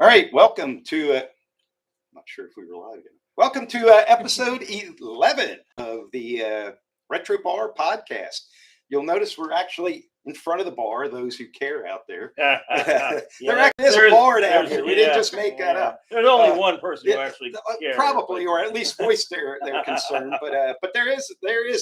All right, welcome to, I'm not sure if we were live again. Welcome to episode 11 of the Retro Bar podcast. You'll notice we're actually in front of the bar, those who care out there. There actually is a bar down here. We didn't just make that up. There's only one person who actually cares. Probably, or at least voiced their concern. But there is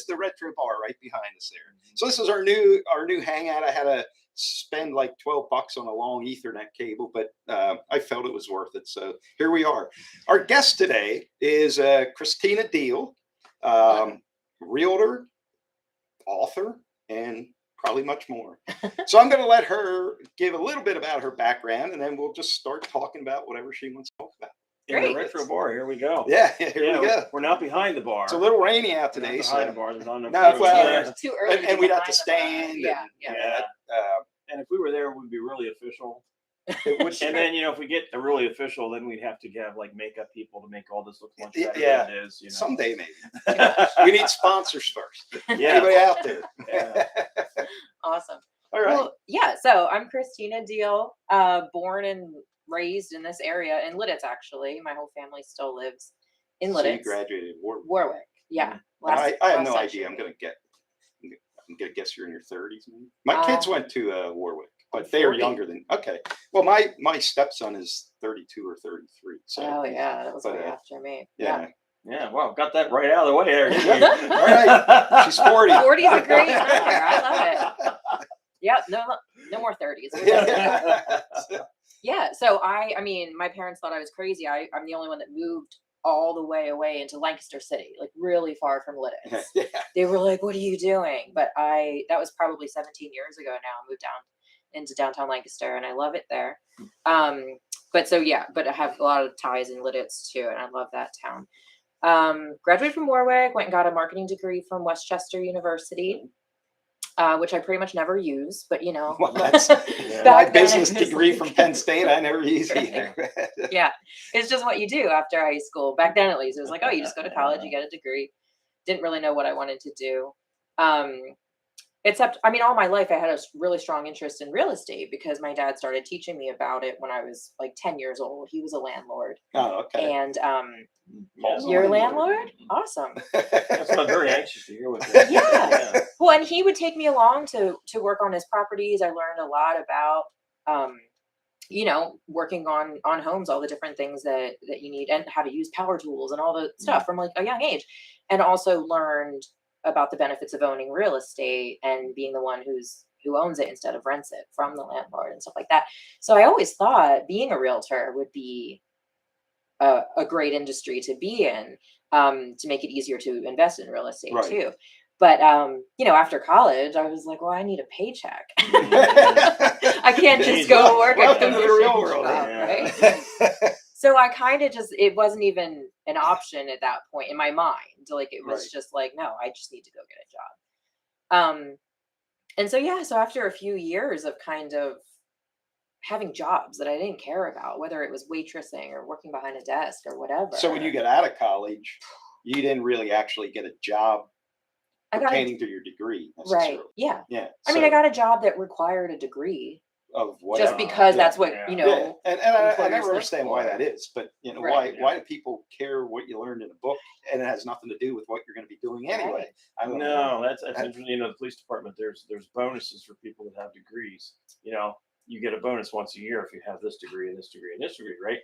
the Retro Bar right behind us there. So this is our new hangout. I had to spend like $12 on a long Ethernet cable, but I felt it was worth it. So here we are. Our guest today is Christina Diehl, realtor, author, and probably much more. So I'm going to let her give a little bit about her background, and then we'll just start talking about whatever she wants to talk about. In the Retro Bar, here we go. Yeah, here we go. We're not behind the bar. It's a little rainy out today. Behind the bar, there's not enough it's too early. And we'd have to stand. And if we were there, we'd be really official. And then, if we get really official, then we'd have to have like makeup people to make all this look much better than it is. Someday maybe. We need sponsors first. Yeah. Anybody out there? Awesome. All right. Well, so I'm Christina Diehl, born and raised in this area in Lidditz. Actually, my whole family still lives in Lidditz. So you graduated Warwick. Yeah. I have no idea. I'm gonna guess you're in your 30s. Maybe. My kids went to Warwick. But they are younger than. Okay. Well, my stepson is 32 or 33. So. Oh yeah, that was way after me. Yeah. Yeah. Well, got that right out of the way there. All right. She's 40. 40 is a great number. I love it. Yeah. No more 30s. Yeah. So I mean, my parents thought I was crazy. I'm the only one that moved all the way away into Lancaster City, like really far from Lidditz. Yeah. They were like, "What are you doing?" But that was probably 17 years ago now. I moved down into downtown Lancaster, and I love it there. But I have a lot of ties in Lidditz too, and I love that town. Graduated from Warwick, went and got a marketing degree from Westchester University, which I pretty much never use, but Well, that's my business degree from Penn State. I never use either. Yeah, it's just what you do after high school. Back then, at least, it was like, oh, you just go to college, you get a degree. Didn't really know what I wanted to do. Except, all my life I had a really strong interest in real estate because my dad started teaching me about it when I was like 10 years old. He was a landlord. Oh, okay. And you're a landlord? Awesome. That's what I'm very anxious to hear with that. Yeah. Well, and he would take me along to work on his properties. I learned a lot about, working on homes, all the different things that you need and how to use power tools and all the stuff from like a young age. And also learned about the benefits of owning real estate and being the one who owns it instead of rents it from the landlord and stuff like that. So I always thought being a realtor would be a great industry to be in, to make it easier to invest in real estate too. But after college, I was like, well, I need a paycheck. I can't just go work at the real world, right? So I kind of it wasn't even an option at that point in my mind. Like, it was just like, no, I just need to go get a job. And so after a few years of kind of having jobs that I didn't care about, whether it was waitressing or working behind a desk or whatever. So when you get out of college, you didn't really actually get a job pertaining to your degree. Right. Yeah. Yeah. I got a job that required a degree. Of whatever. Just because that's what, And I never understand why that is, but why do people care what you learned in a book and it has nothing to do with what you're going to be doing anyway? I don't know. That's interesting. The police department, there's bonuses for people that have degrees. You get a bonus once a year if you have this degree and this degree and this degree, right?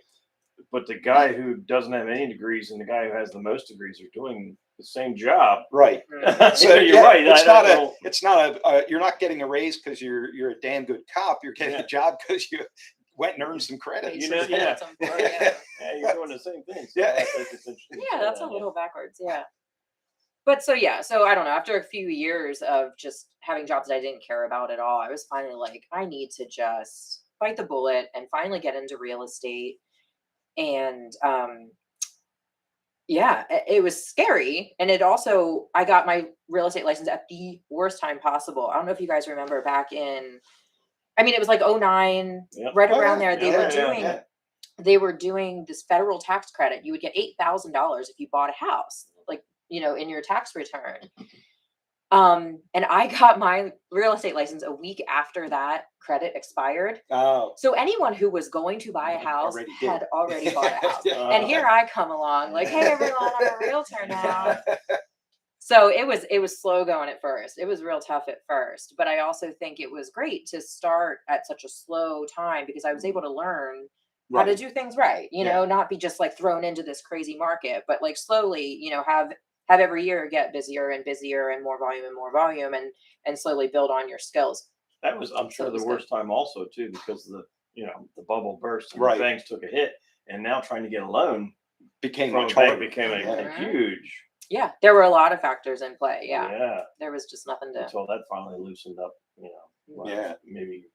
But the guy who doesn't have any degrees and the guy who has the most degrees are doing the same job. Right. So you're right. You're not getting a raise because you're a damn good cop. You're getting a job because you went and earned some credits. You're doing the same thing. So that's a little backwards. Yeah. But so I don't know. After a few years of just having jobs that I didn't care about at all, I was finally like, I need to just bite the bullet and finally get into real estate. And it was scary. And it also, I got my real estate license at the worst time possible. I don't know if you guys remember back in, it was like 2009, right around there. They were doing this federal tax credit. You would get $8,000 if you bought a house, like, in your tax return. And I got my real estate license a week after that credit expired. Oh, So anyone who was going to buy a house already did. had already bought a house. And here I come along like, hey everyone, I'm a realtor now. So it was slow going at first. It was real tough at first, but I also think it was great to start at such a slow time because I was able to learn how to Right. do things right, you Yeah. know, not be just like thrown into this crazy market, but like slowly, you know, have every year get busier and busier and more volume and slowly build on your skills. That was, I'm So sure, it was the good. worst time also too, because the bubble burst and Right. the banks took a hit, and now trying to get a loan Became from much a bank harder. became a Yeah. huge. Yeah, there were a lot of factors in play. Yeah. Yeah. There was just nothing to Until that finally loosened up, well, Yeah. maybe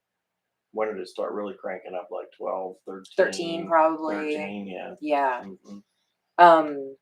when did it start really cranking up? Like 12, 13? 13 probably. 13, yeah. Yeah. Mhm.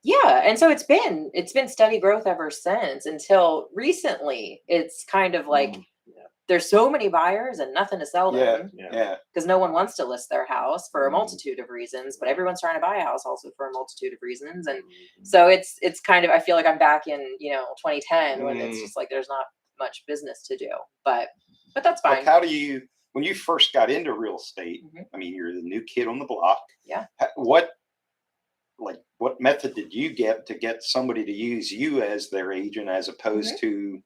Yeah, and so it's been steady growth ever since until recently. It's kind of like Yeah. there's so many buyers and nothing to sell Yeah. them Yeah. because no one wants to list their house for a Mhm. multitude of reasons, but everyone's trying to buy a house also for a multitude of reasons. And Mhm. so it's kind of I feel like I'm back in, 2010 when it's Mm. just like there's not much business to do. But that's Like, fine. how do you, when you first got into real estate? Mhm. I mean, you're the new kid on the block. Yeah. What method did you get to get somebody to use you as their agent as opposed to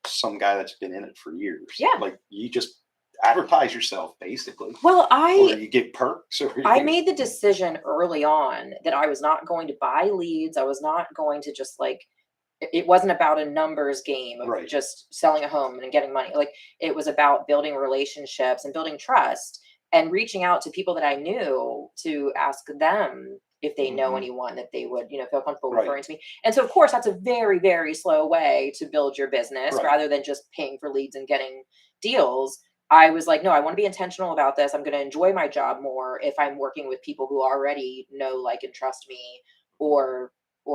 some guy that's been in it for years? Yeah. Like, you just advertise yourself basically, Well, or I you get perks, or I made the decision early on that I was not going to buy leads. I was not going to just like it wasn't about a numbers game of Right. just selling a home and getting money. Like it was about building relationships and building trust and reaching out to people that I knew to ask them if they know Mhm. anyone that they would, feel comfortable Right. referring to me. And so of course that's a very, very slow way to build your business Right. rather than just paying for leads and getting deals. I was like, no, I want to be intentional about this. I'm going to enjoy my job more if I'm working with people who already know, like, and trust me, or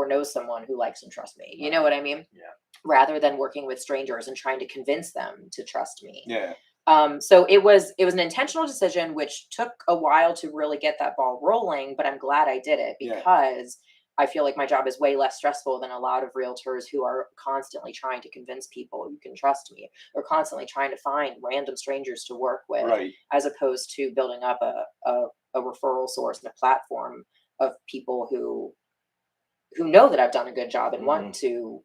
know someone who likes and trusts me. You know what I mean? Yeah. Rather than working with strangers and trying to convince them to trust me. Yeah. So it was an intentional decision, which took a while to really get that ball rolling, but I'm glad I did it Yeah. because I feel like my job is way less stressful than a lot of realtors who are constantly trying to convince people you can trust me or constantly trying to find random strangers to work with, Right. as opposed to building up a referral source and a platform of people who know that I've done a good job and want to,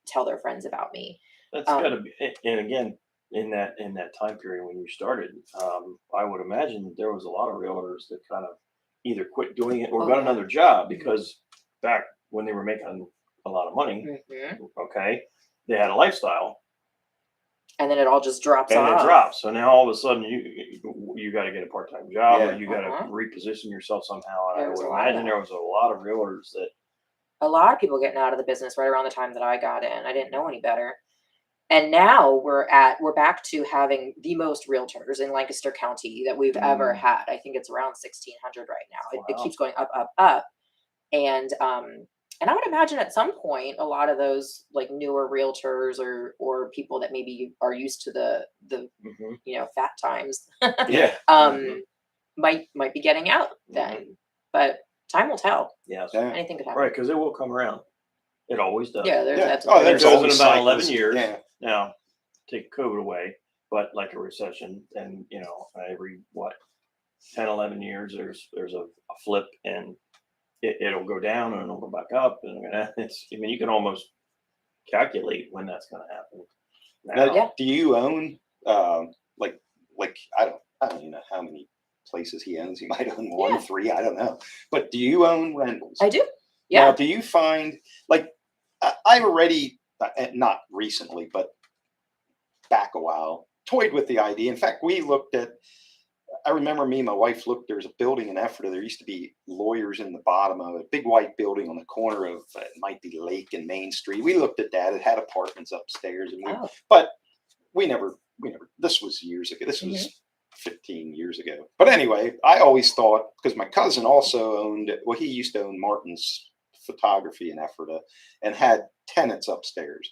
tell their friends about me. That's got to be, and again, in that time period when you started, I would imagine that there was a lot of realtors that kind of either quit doing it or Oh, got yeah. another job because back when they were making a lot of money, Mhm. okay, they had a lifestyle, And then it all just drops and it off. drops. So now all of a sudden you got to get a part-time job, or Yeah. you got to Uh-huh. reposition yourself somehow. And There I was would a lot of imagine that. there was a lot of realtors that A lot of people getting out of the business right around the time that I got in. I didn't know any better. And now we're back to having the most realtors in Lancaster County that we've ever Mm. had. I think it's around 1,600 right now. It Wow. keeps going up, up, up. And I would imagine at some point a lot of those like newer realtors or people that maybe are used to the Mhm. fat times Yeah. might be getting out then. But time will tell. Yes, Yeah. Anything could happen. right, because it will come around. It always does. Yeah, there's Yeah. ebbs and Oh, And it there's flows. goes in always about cycles. 11 years. Yeah. Now, take COVID away, but like a recession, and every 10, 11 years, there's a flip, and it'll go down and it'll go back up, and you can almost calculate when that's going to happen. Now, Yeah. do you own like I don't even know how many places he owns. He might own one, Yeah. 3, I don't know. But do you own rentals? I do. Now, Yeah. do you find like I've already not recently, but back a while, toyed with the idea. In fact, we looked at. I remember me and my wife looked. There's a building in Ephrata. There used to be lawyers in the bottom of it. Big white building on the corner of it might be Lake and Main Street. We looked at that. It had apartments upstairs, and Oh. but we never. This was years ago. This was 15 years ago. But anyway, I always thought, because my cousin also owned. Well, he used to own Martin's Photography in Ephrata and had tenants upstairs.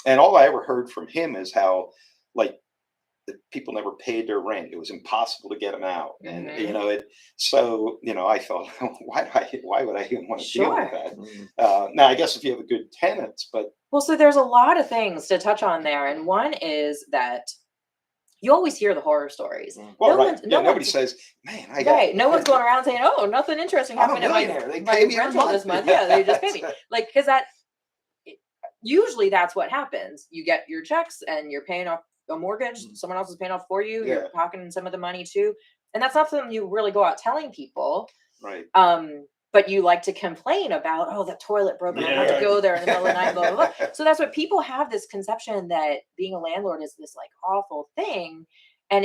And all I ever heard from him is how, like, people never paid their rent. It was impossible to get them out. And, Mhm. you know, I thought, why would I even want to deal with Sure. that? Mhm. Now, I guess if you have a good tenants, but Well, so there's a lot of things to touch on there, and one is that you always hear the horror stories. Mhm. well, No right. one's Yeah, no nobody one's says, man, right. No one's going around saying, "Oh, nothing interesting I'm a happened at my millionaire. They my pay me every rental this month." month." Yeah, they just pay me. Like, because that usually that's what happens. You get your checks and you're paying off a mortgage. Mhm. Someone else is paying off for you. Yeah. You're pocketing some of the money too, and that's not something you really go out telling people. Right. But you like to complain about, oh, the toilet broke and I had to Yeah. go there in the middle of the night, blah, blah, blah. So that's what people have this conception that being a landlord is this like awful thing. And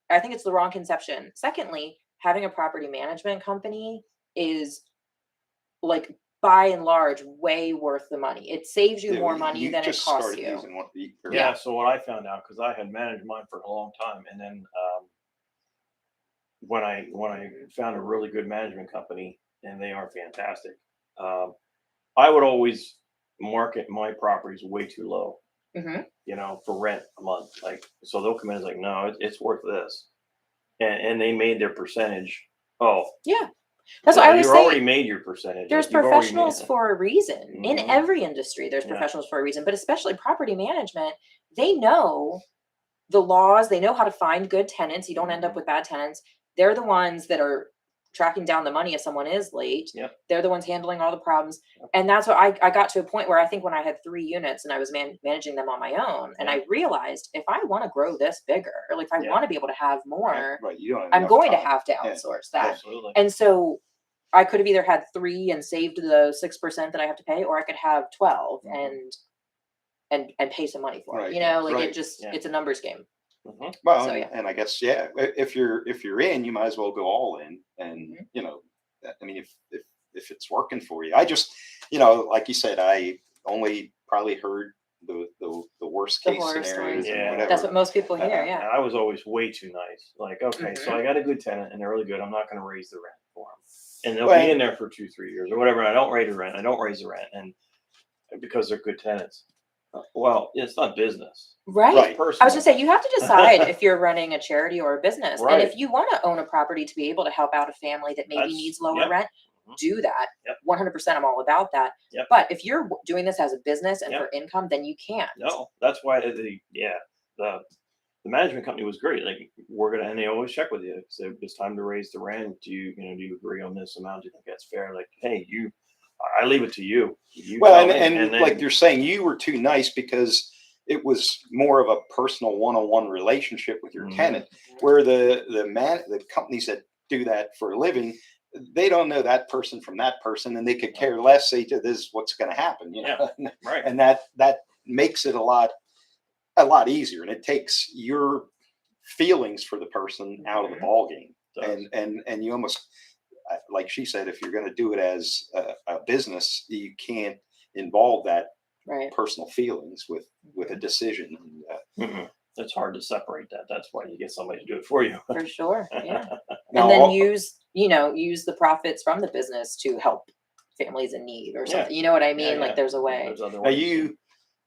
I think it's the wrong conception. Secondly, having a property management company is like by and large way worth the money. It saves you Yeah, more money than it just costs started you. using one. Yeah. So what I found out, because I had managed mine for a long time, and then when I found a really good management company, and they are fantastic, um, I would always market my properties way too low, Hmm. for rent a month. Like, so they'll come in and like, no, it's worth this, and they made their percentage. Oh, Yeah. That's what so I always you've already say. made your percentage. There's Like, you've already made professionals it. for a reason. In Mhm. every industry, there's Yeah. professionals for a reason, but especially property management, they know the laws, they know how to find good tenants. You don't end up Mhm. with bad tenants. They're the ones that are tracking down the money if someone is late. Yep. They're the ones handling all the problems. Yep. And that's what I got to a point where I think when I had 3 units and I was managing them on my own, and Yeah. I realized if I want to grow this bigger, or like if I Yeah. want to be able to have more, Right. You don't have I'm enough going to time. have to Yeah. outsource that. Absolutely. And so I could have either had 3 and saved the 6% that I have to pay, or I could have 12 Mhm. and pay some money for it. Right. You know, like Right. Yeah. it's a numbers game. Mhm. Well, So and, yeah. and I guess, yeah, if you're in, you might as well go all in. And Mhm. I mean, if it's working for you, I just, like you said, I only probably heard the worst The case horror scenarios stories. and Yeah. whatever. That's what most people hear. Uh, Yeah. And I was always way too nice. Like, okay, so Mhm. I got a good tenant and they're really good. I'm not going to raise the rent for them, and they'll Well, be in there for 2-3 years or whatever. And I don't raise the rent. I don't raise the rent, and because they're good tenants. Well, it's not business. Right. Right. It's I was personal. gonna say you have to decide if you're running a charity or a business. And Right. if you want to own a property to be able to help out a family that maybe That's- needs lower yep. rent, Mhm. do that. Yep. 100% I'm all about that. Yep. But if you're doing this as a business and Yep. for income, then you can't. No, that's why the management company was great. Like, and they always check with you. So it's time to raise the rent. Do you agree on this amount? Do you think that's fair? Like, hey, I leave it to you. You well, tell me. and then, like you're saying, you were too nice because it was more of a personal one-on-one relationship with your Mhm. tenant, where the companies that do that for a living, they don't know that person from that person, and they could care less. Say, this is what's going to happen, right. and that makes it a lot easier, and it takes your feelings for the person out of the Mhm. ball game. Does. And you almost, like she said, if you're going to do it as a business, you can't involve that Right. personal feelings with a decision. And, Mhm. It's hard to separate that. That's why you get somebody to do it for you. For sure. Yeah. now, And then all- use the profits from the business to help families in need or Yeah. something. You know what I mean? Yeah, Like yeah. there's a way. There's other now ways.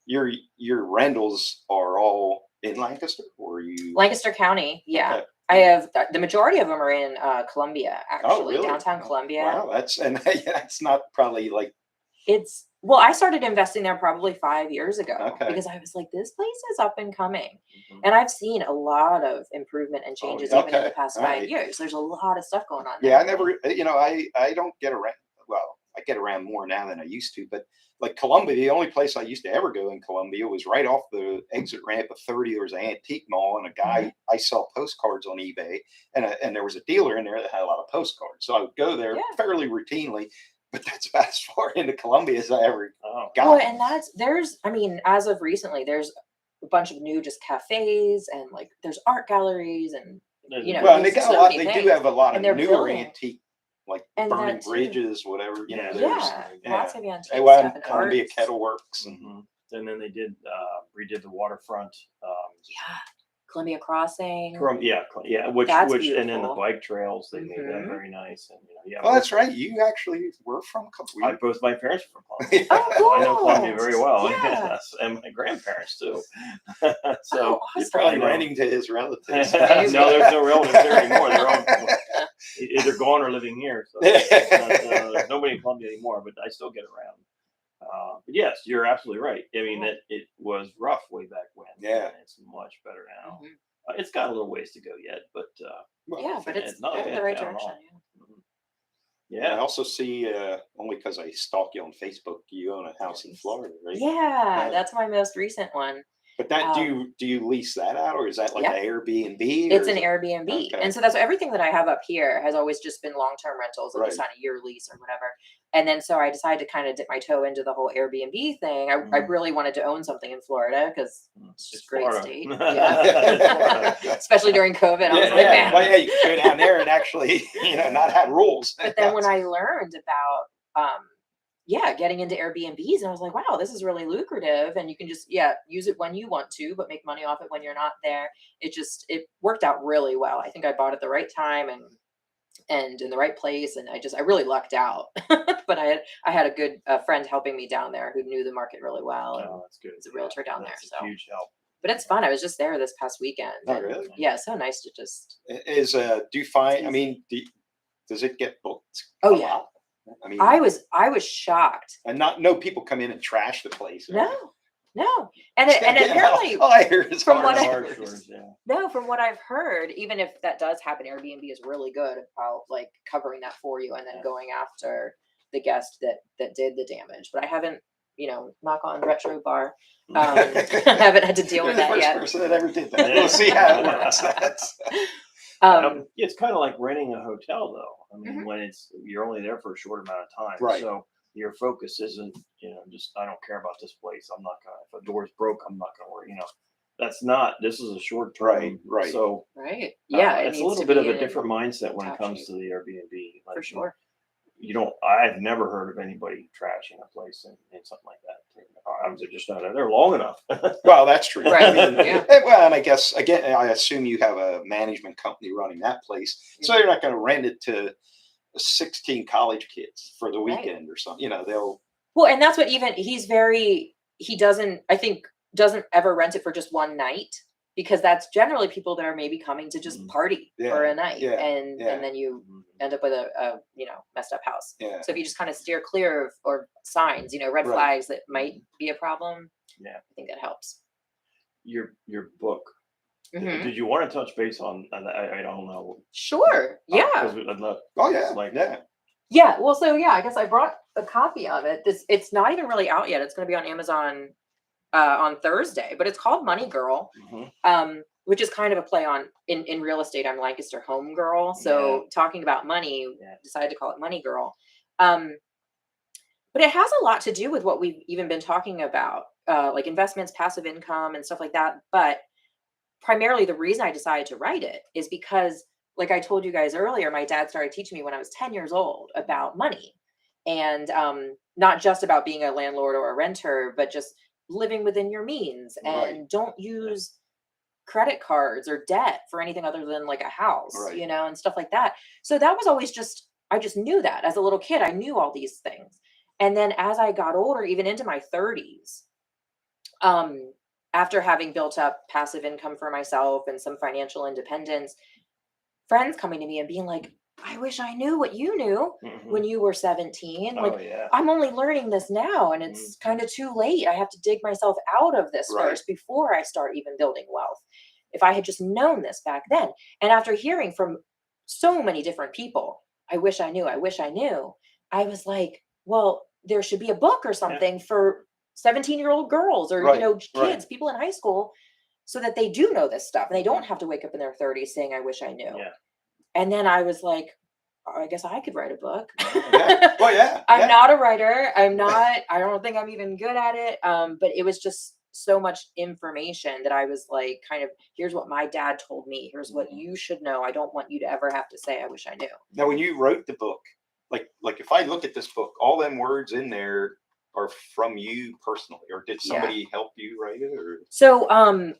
your rentals are all in Lancaster, or you? Lancaster County. Yeah. Okay. I have the majority of them are in Columbia, Oh, actually, really? downtown Oh, Columbia. Wow, that's not probably like. Well, I started investing there probably 5 years ago Okay. because I was like, this place is up and coming. Mhm. And I've seen a lot of improvement and changes yeah. even in the Okay. past All 5 right. years. There's a lot of stuff going on Yeah, there. I never, I don't get around. Well, I get around more now than I used to, but like Columbia, the only place I used to ever go in Columbia was right off the exit ramp of 30. There was an antique mall, and a guy, I sell postcards on eBay, and there was a dealer in there that had a lot of postcards. So I would go there Yeah. fairly routinely, but that's about as far into Columbia as I ever Oh. got. Well, and as of recently, there's a bunch of new just cafes and like there's art galleries and Well, and they there's got so a lot. many They do things, have a lot of and they're newer building. antique, like And burning that too. bridges, whatever. Yeah. There's Lots of antique Hey, well, stuff and Columbia art. Kettle Works. And, Mhm. And then they redid the waterfront. Yeah, Columbia Crossing. Which That's and then the beautiful. bike trails, they made that Mhm. very nice. And yeah, Oh, that's right. You actually were from Columbia. both my parents are from Columbia. Oh, So I know Columbia cool. very well. Yeah. Yes, and my grandparents too. Oh, So You're awesome. probably I know. renting to his relatives. No, there's no relatives there anymore. They're all either gone or living here. So there's nobody in Columbia anymore, but I still get around. But yes, you're absolutely right. I mean, it was rough way back when. Yeah. And it's much better now. Mhm. It's got a little ways to go yet, but Yeah, but it's not going in bad the right town at direction. all. Yeah. I Yeah. also see, only because I stalk you on Facebook, you own a house in Florida, right? Yeah, that's my most recent one. But that Um, do you lease that out, or is that like yeah. an Airbnb? It's or an is it- Airbnb. Okay. And so that's everything that I have up here has always just been long-term rentals, like you Right. sign a year lease or whatever. And then so I decided to kind of dip my toe into the whole Airbnb thing. I really wanted to own something in Florida because it's just a great Florida. state. It's Yeah. Florida. Especially during COVID. I was like, Yeah. man. Well, yeah, you could go down there and actually, not have rules. But then when I learned about getting into Airbnbs, and I was like, wow, this is really lucrative, and you can just use it when you want to, but make money off it when you're not there. It worked out really well. I think I bought at the right time and in the right place, and I really lucked out. But I had a good friend helping me down there who knew the market really well, and Oh, that's good. was a realtor down there. That's So, a huge help. but it's fun. I was just there this past weekend. Oh, and, really? Yeah, it's so nice to just. Do you find? I mean, does it get booked? Oh, a yeah. lot? I mean, I was shocked. and no people come in and trash the place. No, and apparently all I hear is from horror what I- stories. no, from what I've heard, even if that does happen, Airbnb is really good about like covering that for you and then going after the guest that did the damage. But I haven't, knock on retro bar. I haven't had to deal with You're the that first yet. person that ever did that. We'll see how it works. It's kind of like renting a hotel, though. I mean, Mhm. when you're only there for a short amount of time, Right. so your focus isn't, just I don't care about this place. I'm not gonna. If a door's broke, I'm not gonna worry. That's not. This is a short term. Right. So Right. Yeah, it it's a needs little to bit be of a in different mindset when it top comes shape. to the Airbnb. For sure. I've never heard of anybody trashing a place and something like that. I was just not there long enough. Well, that's true. Right, I mean, yeah. Well, and I guess again, I assume you have a management company running that place, so Mhm. they're not going to rent it to 16 college kids for the Right. weekend or something. They'll. Well, and that's what he doesn't ever rent it for just one night, because that's generally people that are maybe coming to just party for a night, and then you end up with a messed up house. Yeah. So if you just kind of steer clear of or signs, red Right. flags that might be a problem, Yeah. I think that helps. Your book. Mhm. Did you want to touch base on? I don't know. Sure. Yeah. 'Cause I'd love. Oh yeah. Like- Yeah. Well, so I guess I brought a copy of it. It's not even really out yet. It's going to be on Amazon on Thursday, but it's called Money Girl. Mhm. Which is kind of a play on in real estate. I'm Lancaster home girl. So talking about money, decided to call it Money Girl. But it has a lot to do with what we've even been talking about, like investments, passive income and stuff like that. But primarily the reason I decided to write it is because, like I told you guys earlier, my dad started teaching me when I was 10 years old about money, and not just about being a landlord or a renter, but just living within your means, and don't use credit cards or debt for anything other than like a house, Right. and stuff like that. So that was always I just knew that as a little kid. I knew all these things. And then as I got older, even into my 30s, after having built up passive income for myself and some financial independence, friends coming to me and being like, I wish I knew what you knew when you were 17. Like, Oh yeah. I'm only learning this now, and it's kind of too late. I have to dig myself out of this Right. first before I start even building wealth. If I had just known this back then. And after hearing from so many different people, I wish I knew, I was like, well, there should be a book or something for 17-year-old girls or, Right, kids, right. people in high school, so that they do know this stuff and they don't have to wake up in their 30s saying, I wish I knew. Yeah. And then I was like, I guess I could write a book. Yeah. Well, yeah. I'm not a writer. I don't think I'm even good at it. But it was just so much information that I was like, kind of, here's what my dad told me. Here's what you should know. I don't want you to ever have to say, I wish I knew. Now, when you wrote the book, like if I look at this book, all them words in there are from you personally, or did somebody help you write it? Or So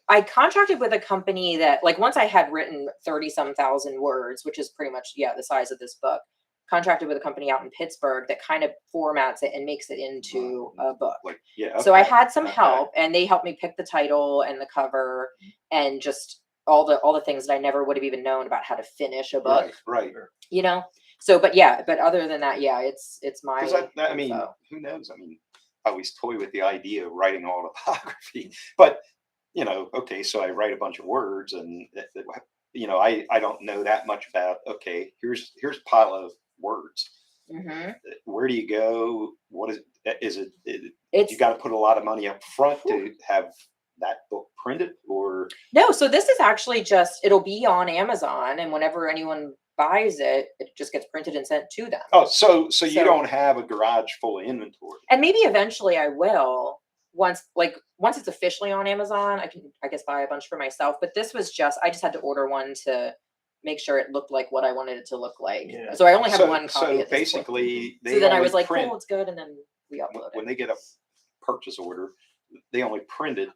I contracted with a company that, like, once I had written 30-some thousand words, which is pretty much, the size of this book, contracted with a company out in Pittsburgh that kind of formats it and makes it into a book. like, yeah. So I okay, had some okay. help, and they helped me pick the title and the cover and just all the things that I never would have even known about how to finish a book, Right. you know? So, but other than that, it's my, Because I mean, info. who knows? I mean, I always toy with the idea of writing autobiography, but okay, so I write a bunch of words, and I don't know that much about. Okay, here's a pile of words. Where do you go? What is it? It's, You got to put a lot of money up front to have that book printed, or no, so this is actually just, it'll be on Amazon, and whenever anyone buys it, it just gets printed and sent to them. oh, so you don't have a garage full of inventory. And maybe eventually I will, once it's officially on Amazon, I can, I guess, buy a bunch for myself. But this was just, I just had to order one to make sure it looked like what I wanted it to look like. Yeah. So I only have So, one copy. so at this point. basically, they So then I only was like, print cool, it's good, and then we upload when it. they get a purchase order. They only print it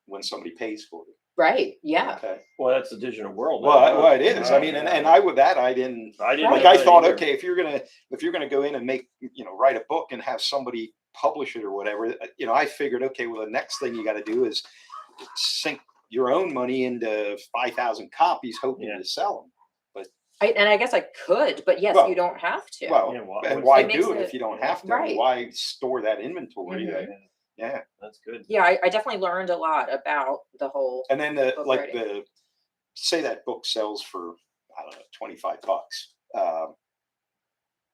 when somebody pays for it. Right? Yeah. Okay. Well, that's the digital world. Well, it is. I mean, Yeah. and I with that, I didn't. I didn't. Like, know I that thought, either. okay, if you're gonna go in and make, write a book and have somebody publish it or whatever, I figured, okay, well, the next thing you got to do is sink your own money into 5,000 copies, hoping Yeah. to sell them. And I guess I could, but yes, Well, you don't have to. Well, Yeah, and what's- why It makes do it it- if you don't have to? I mean, right. why store that inventory? Mhm. Yeah. That's good. Yeah, I definitely learned a lot about the whole. And then book writing. say that book sells for, I don't know, $25.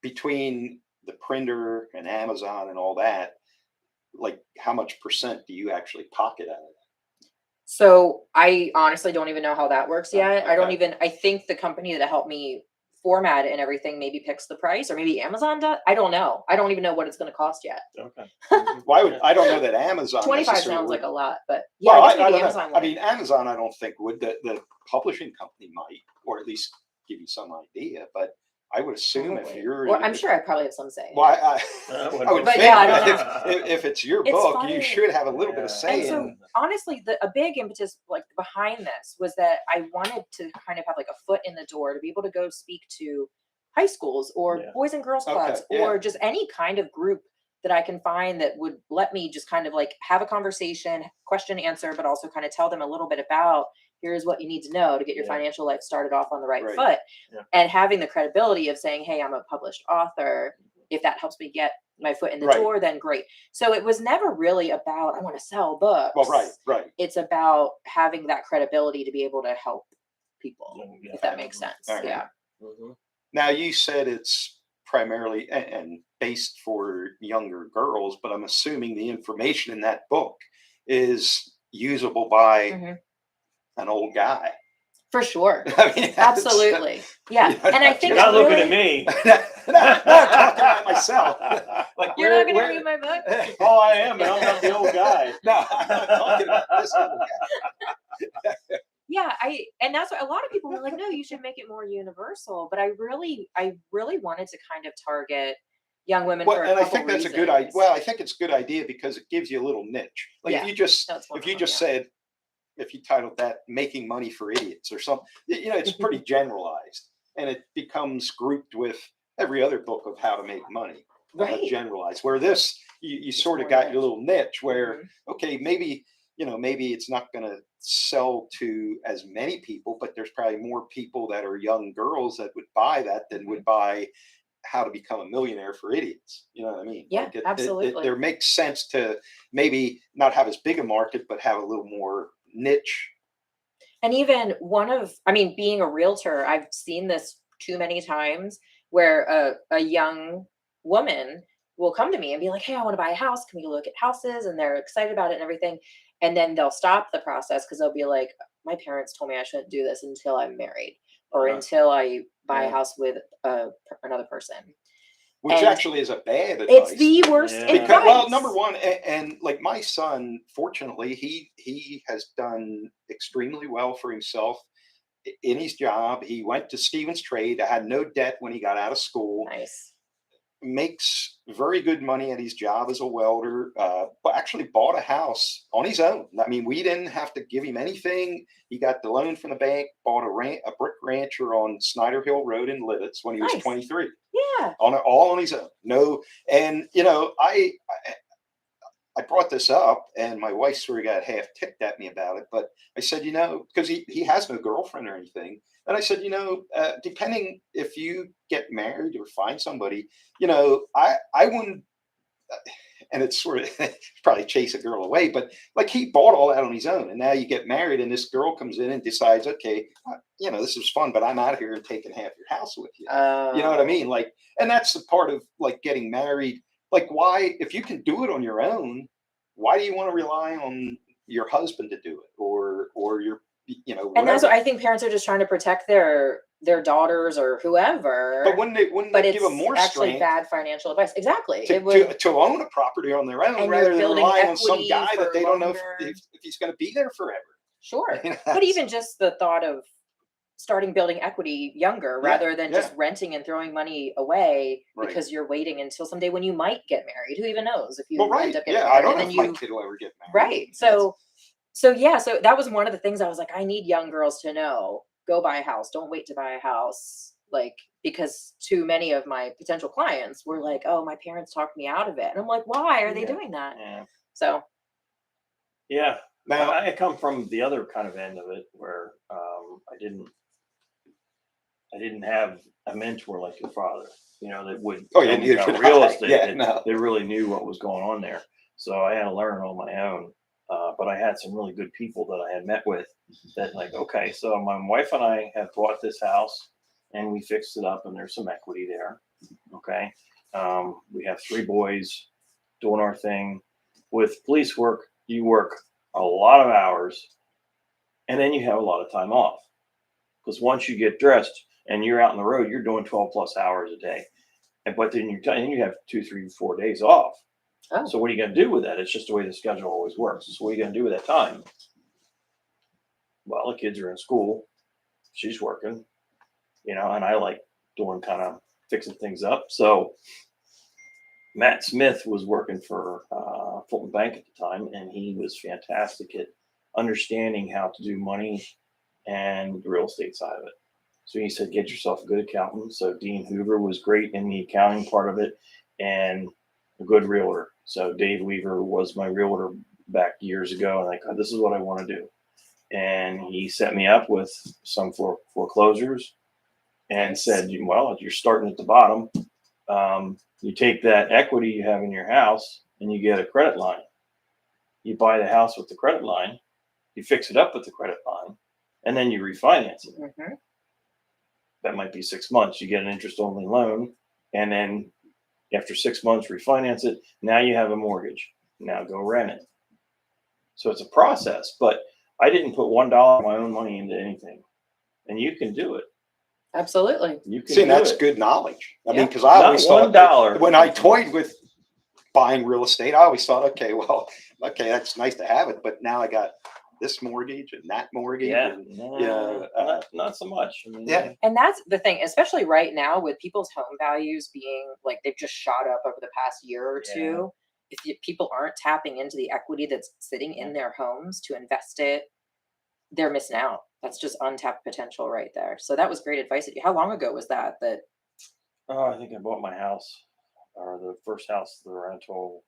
Between the printer and Amazon and all that, like, how much percent do you actually pocket out of that? So I honestly don't even know how that works yet. I don't Okay. even, I think the company that helped me format it and everything maybe picks the price, or maybe Amazon does. I don't know. I don't even know what it's going to cost yet. Okay. Well, I don't know that Amazon 25 necessarily sounds would. like a lot, but yeah, Well, I guess maybe don't know. Amazon I would. mean, Amazon, I don't think would. The publishing company might, or at least give you some idea. But I would assume if Probably. you're, Or I'm sure I probably have some say. well, I would But think yeah, I that don't if it's your It's book, funny. you should have a little bit of Yeah. say And so in. honestly, a big impetus like behind this was that I wanted to kind of have like a foot in the door to be able to go speak to high schools or Yeah. boys and girls Okay, clubs yeah. or just any kind of group that I can find that would let me just kind of like have a conversation, question, answer, but also kind of tell them a little bit about, here's what you need to know to get your Yeah. financial life started off on the right Right. foot. Yeah. And having the credibility of saying, hey, I'm a published author. If that helps me get my foot in the Right. door, then great. So it was never really about, I want to sell books. Well, right. It's about having that credibility to be able to help people, Yeah. if that makes sense. All right. Yeah. Mhm. Now, you said it's primarily and based for younger girls, but I'm assuming the information in that book is usable by Mhm. an old guy. For sure. I mean, Absolutely. Yeah. Yeah, And I think You're it's not looking really, at me. no, I'm talking about myself. Like, you're not going to read my book? Oh, I am, but I'm not the old guy. No, I'm not talking about this old guy. Yeah. And that's what a lot of people were like, no, you should make it more universal. But I really wanted to kind of target young women Well, for a and I couple think that's a good idea. reasons. Well, I think it's a good idea because it gives you a little niche. Like, Yeah, if you just that's one if of you them, just yeah. said, if you titled that "Making Money for Idiots" or something, it's pretty generalized, and it becomes grouped with every other book of how to make money. Right. Generalized. Where this, you sort of more got niche. your little niche where, Mhm. okay, maybe it's not going to sell to as many people, but there's probably more people that are young girls that would buy that than would buy How to Become a Millionaire for Idiots. You know what I mean? Yeah, Like, absolutely. there makes sense to maybe not have as big a market, but have a little more niche. And even being a realtor, I've seen this too many times where a young woman will come to me and be like, hey, I want to buy a house. Can we look at houses? And they're excited about it and everything. And then they'll stop the process because they'll be like, my parents told me I shouldn't do this until I'm married or Uh-huh. until I buy a Yeah. house with another person. Which And actually is a bad advice. It's the worst Yeah. advice. Because, well, number one, and like my son, fortunately, he has done extremely well for himself in his job. He went to Stevens Trade. I had no debt when he got out of school. Nice. makes very good money at his job as a welder, but actually bought a house on his own. I mean, we didn't have to give him anything. He got the loan from the bank, bought a brick rancher on Snyder Hill Road in Lidditz when he was Nice. 23, Yeah. all on his own. No, and I brought this up, and my wife sort of got half ticked at me about it. But I said, because he has no girlfriend or anything. And I said, depending if you get married or find somebody, I wouldn't, and it's sort of probably chase a girl away, but like he bought all that on his own. And now you get married, and this girl comes in and decides, okay, this is fun, but I'm out of here and taking half your house with you. You know what I mean? Like, and that's the part of like getting married. Like, why, if you can do it on your own, why do you want to rely on your husband to do it or your, whatever. And that's what I think parents are just trying to protect their daughters or whoever. But wouldn't they give them more actually strength bad financial advice? Exactly. to own a property on their own And rather you're than building relying on some equity guy that for they don't know longer. if he's going to be there forever. Sure. You know, But even just the thought of starting building equity younger rather than just renting and throwing money away because you're waiting until someday when you might get married. Who even knows if you end up getting married? I don't know if my kid will ever get married. Right. So that was one of the things I was like, I need young girls to know, go buy a house. Don't wait to buy a house. Like, because too many of my potential clients were like, oh, my parents talked me out of it. And I'm like, why are they doing that? Yeah. So. Yeah. Now I come from the other kind of end of it where I didn't have a mentor like your father, that would tell me about real estate. They really knew what was going on there. So I had to learn on my own. But I had some really good people that I had met with that like, okay, so my wife and I have bought this house and we fixed it up and there's some equity there. Okay. We have 3 boys doing our thing. With police work, you work a lot of hours and then you have a lot of time off. Because once you get dressed and you're out on the road, you're doing 12 plus hours a day. But then you have 2, 3, 4 days off. Oh. So what are you going to do with that? It's just the way the schedule always works. So what are you going to do with that time? Well, the kids are in school. She's working, and I like doing kind of fixing things up. So Matt Smith was working for Fulton Bank at the time, and he was fantastic at understanding how to do money and the real estate side of it. So he said, get yourself a good accountant. So Dean Hoover was great in the accounting part of it and a good realtor. So Dave Weaver was my realtor back years ago. And I thought, this is what I want to do. And he set me up with some foreclosures and said, well, you're starting at the bottom. You take that equity you have in your house and you get a credit line. You buy the house with the credit line. You fix it up with the credit line. And then you refinance it. Mm-hmm. That might be 6 months. You get an interest-only loan. And then after 6 months, refinance it. Now you have a mortgage. Now go rent it. So it's a process. But I didn't put $1 of my own money into anything. And you can do it. Absolutely. You can see, that's good knowledge. I mean, because I always thought $1 when I toyed with buying real estate, I always thought, okay, that's nice to have it. But now I got this mortgage and that mortgage. Yeah. And, not so much. I mean, yeah. And that's the thing, especially right now with people's home values being like they've just shot up over the past year or two. If people aren't tapping into the equity that's sitting in their homes to invest it, they're missing out. That's just untapped potential right there. So that was great advice. How long ago was that? I think I bought my house or the first house, the rental,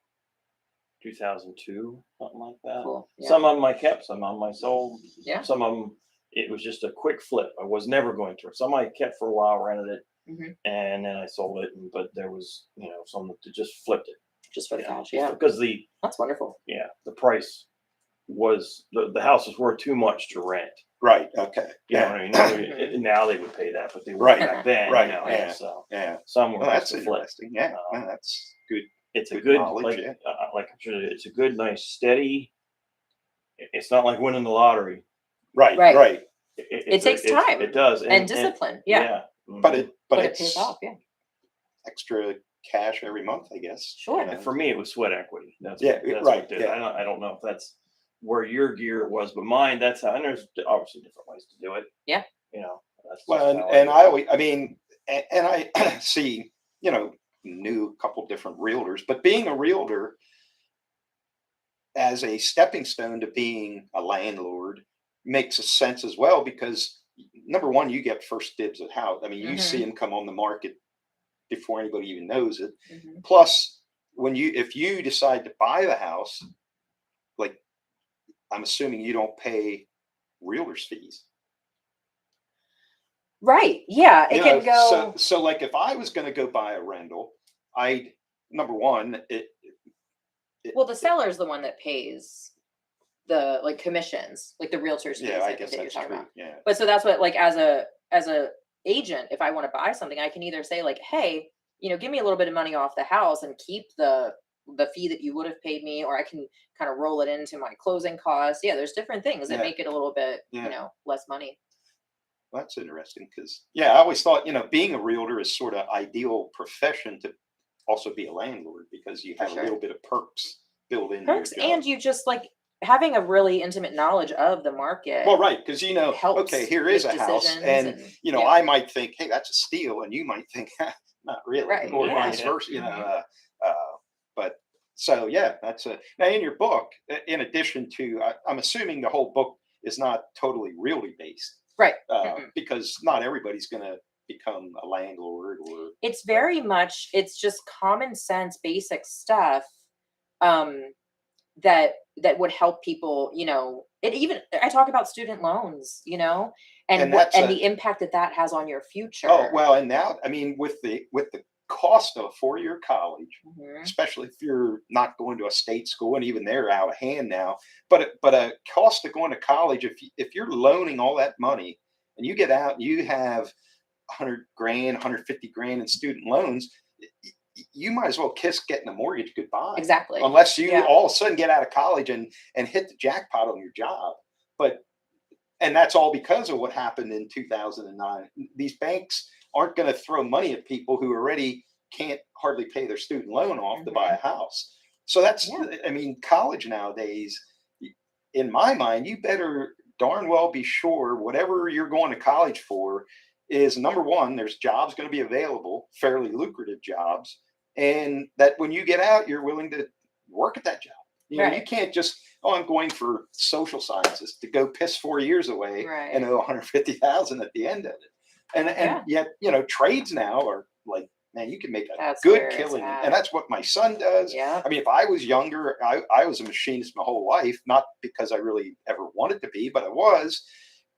2002, something like that. Cool. Yeah. Some of them I kept, some of them I sold. Yeah. Some of them, it was just a quick flip. I was never going to. Some I kept for a while, rented it, and then I sold it. But there was, some that just flipped it. Just for the cash, yeah. Because that's wonderful. Yeah, the price was, the house was worth too much to rent. Right. Okay. You know what I mean? Now they would pay that, but they were back then. Right. So yeah. Some were that's flip. interesting. Yeah. That's good. It's a good, knowledge, it's a good, nice, steady. It's not like winning the lottery. Right. It takes time. It does. And discipline. Yeah. But it pays off. Yeah. Extra cash every month, I guess. Sure. And for me, it was sweat equity. That's right. What it did. I don't know if that's where your gear was, but mine, that's how. And there's obviously different ways to do it. Yeah. That's well, and I always, I mean, and I see, new different realtors, but being a realtor as a stepping stone to being a landlord makes a sense as well, because number one, you get first dibs at house. I mean, you see Mhm. them come on the market before anybody even knows it. Mhm. Plus, if you decide to buy the house, like I'm assuming you don't pay realtors fees. Right. Yeah. It You know, can go. so like if I was going to go buy a rental, I number one, Well, the seller's the one that pays the like commissions, like the realtor's fees, yeah, I I think guess that you're that's talking true. about. Yeah. But so that's what, like, as a agent, if I want to buy something, I can either say like, hey, give me a little bit of money off the house and keep the fee that you would have paid me, or I can kind of roll it into my closing costs. Yeah, there's different things that Yeah. make it a little bit, Yeah. less money. Well, that's interesting because, yeah, I always thought, being a realtor is sort of ideal profession to also be a landlord, because you For have a little sure. bit of perks built into your Perks, job. and you just like having a really intimate knowledge of the market Well, right, because okay, helps here is make a house, decisions, and and yeah, I might think, hey, that's a steal, and you might think, not really, right, or yeah. vice versa. Mhm. Uh, but so yeah, that's a now in your book. In addition to, I'm assuming the whole book is not totally realty based, Right. Mm-mm. because not everybody's going to become a landlord or. It's very much, it's just common sense, basic stuff, um, that would help people. It even, I talk about student loans, And and that's the impact that that has on your Oh, future. well, and now, I mean, with the cost of a 4-year college, Hmm. especially if you're not going to a state school, and even they're out of hand now. But a cost of going to college, if you're loaning all that money and you get out and you have 100 grand, 150 grand in student loans, you might as well kiss getting a mortgage goodbye, Exactly. unless you Yeah. all of a sudden get out of college and hit the jackpot on your job. But and that's all because of what happened in 2009. These banks aren't going to throw money at people who already can't hardly pay their student loan off to buy Hmm. a house. So that's, Yeah. I mean, college nowadays, in my mind, you better darn well be sure whatever you're going to college for is number one, there's jobs going to be available, fairly lucrative jobs, and that when you get out, you're willing to work at that job. You Right. can't just, oh, I'm going for social sciences to go piss 4 years away and Right. owe 150,000 at the end of it. And Yeah. yet, trades now are like, man, you can make a That's good where it's killing. And at. that's what my son does. Yeah. I mean, if I was younger, I was a machinist my whole life, not because I really ever wanted to be, but I was.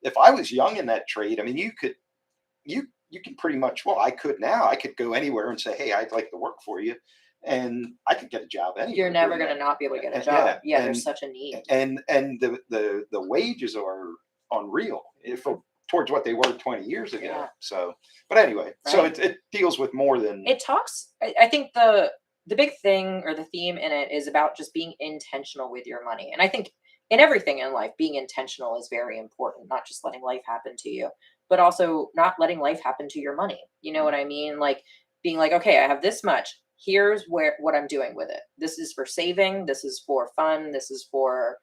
If I was young in that trade, I mean, you can pretty much, well, I could now. I could go anywhere and say, hey, I'd like to work for you, and I could get a job You're anywhere never doing going to that. not be able to get a Yeah, job. Yeah. There's such a need. and the wages are unreal for towards what they were 20 years ago. Yeah. So, but anyway, so Right. it deals with more than. It talks, I think the big thing or the theme in it is about just being intentional with your money. And I think in everything in life, being intentional is very important, not just letting life happen to you, but also not letting life happen to your money. You know what I mean? Like being like, okay, I have this much. Here's what I'm doing with it. This is for saving, this is for fun, this is for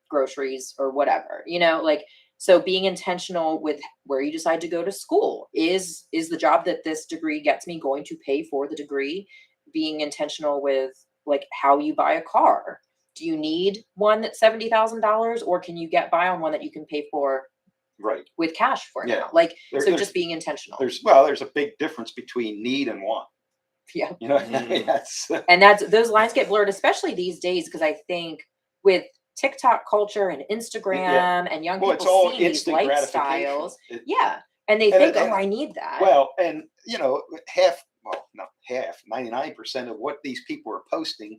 groceries or whatever. Like, so being intentional with where you decide to go to school. Is the job that this degree gets me going to pay for the degree? Being intentional with like how you buy a car. Do you need one that's $70,000, or can you get by on one that you can pay for Right. with cash for Yeah. now? Like, so There's just being intentional. there's a big difference between need and want. Yeah. That's And those lines get blurred, especially these days, because I think with TikTok culture and yeah. Instagram and young Well, it's people all seeing these instant gratification. lifestyles, yeah, and they And think, oh, I need that. well, and not half, 99% of what these people are posting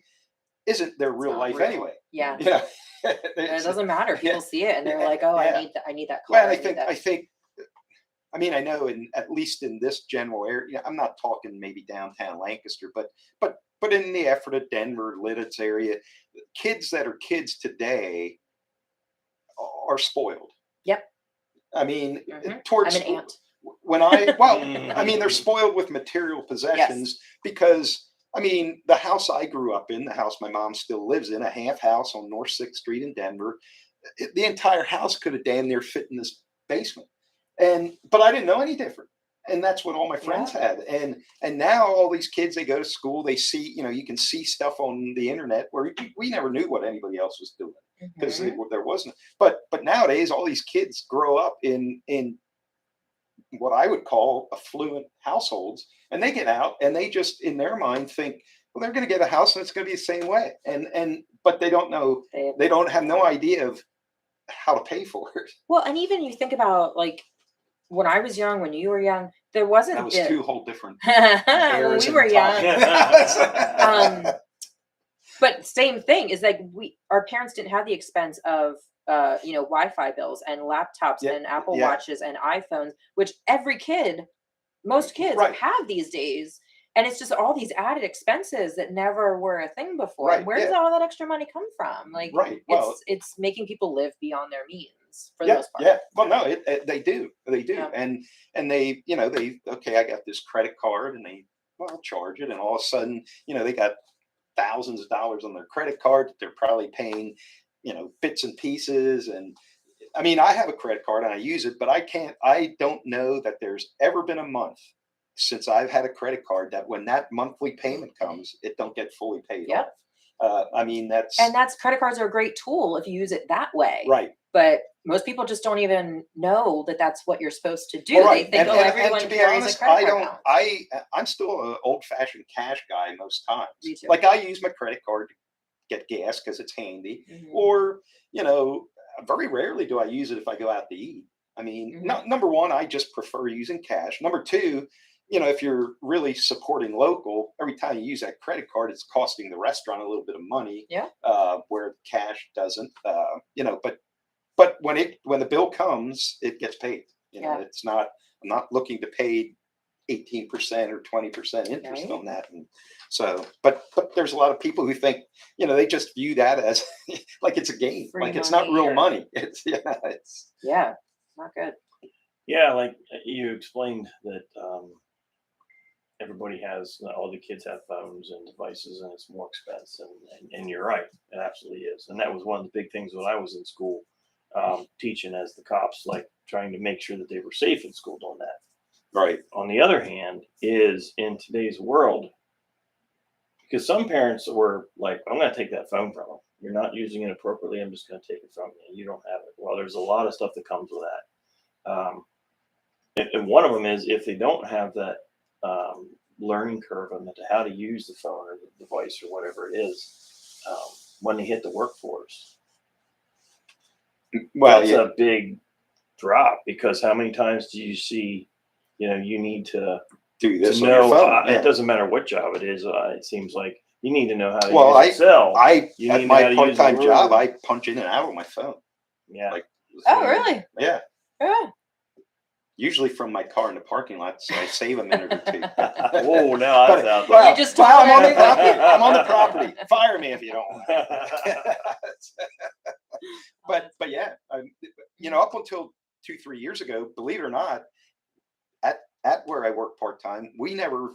isn't their It's real not life real. anyway. Yeah, You know, and it doesn't matter. yeah, People see it and they're yeah, like, oh, yeah. I need that Well, car. I I need that. think, I mean, I know at least in this general area, I'm not talking maybe downtown Lancaster, but in the Ephrata, Denver, Lidditz area, kids that are kids today are spoiled. Yep. I mean, I'm towards an aunt. when I mean, they're spoiled with material Yes. possessions because, I mean, the house I grew up in, the house my mom still lives in, a half house on North 6th Street in Denver, the entire house could have damn near fit in this basement. But I didn't know any different. And that's what all my friends had. And now all these kids, they go to school, they see, you can see stuff on the internet where we never knew what anybody else was doing because there wasn't. But nowadays, all these kids grow up in what I would call affluent households, and they get out and they just in their mind think, well, they're going to get a house and it's going to be the same way. But they don't know, they don't have no idea of how to pay for it. Well, and even you think about like when I was young, when you were young, there wasn't. That was two whole different when we were young. But same thing is like our parents didn't have the expense of Wi-Fi bills and laptops and Apple Watches and iPhones, which most kids have these days. And it's just all these added expenses that never were a thing before. Right, And where does all that extra money come from? Like, it's making people live beyond their means for the most part. Yeah. Well, no, they do. Yeah. And they, okay, I got this credit card and I'll charge it. And all of a sudden, they got thousands of dollars on their credit card that they're probably paying, bits and pieces. And I mean, I have a credit card and I use it, but I don't know that there's ever been a month since I've had a credit card that when that monthly payment comes, it don't get fully paid off. I mean, that's credit cards are a great tool if you use it that way. Right. But most people just don't even know that that's what you're supposed to do. Well, right. They think, everyone to be carries honest, a credit card balance. I'm still an old-fashioned cash guy most times. Me too. Like I use my credit card to get gas because it's handy, or very rarely do I use it if I go out to eat. I mean, number one, I just prefer using cash. Number two, if you're really supporting local, every time you use that credit card, it's costing the restaurant a little bit of money. Yeah. Where cash doesn't. But when the bill comes, it gets paid. It's not. I'm not looking to pay 18% or 20% interest on that. And so, but there's a lot of people who think, they just view that as like it's a game, free like it's not real money. It's not good. Yeah, like you explained that everybody has, all the kids have phones and devices, and it's more expensive. And you're right, it absolutely is. And that was one of the big things when I was in school, teaching as the cops, like trying to make sure that they were safe in school doing that. Right. On the other hand, is in today's world, because some parents were like, I'm going to take that phone from them. You're not using it appropriately. I'm just going to take it from you. You don't have it. Well, there's a lot of stuff that comes with that. And one of them is if they don't have that learning curve on how to use the phone or the device or whatever it is, when they hit the workforce. Well, it's a big drop, because how many times do you see, you need to do this to on know, your phone. it doesn't matter what job it is. It seems like you need to know how to use Excel. At my part-time job, I punch in and out on my phone. Yeah. Like, really? Yeah. Yeah. Usually from my car in the parking lot, so I save a minute or two. Oh, now that's out there. Well, you just I'm on the property. I'm on the property. Fire me if you don't. But yeah, up until 2-3 years ago, believe it or not, at where I work part time, we never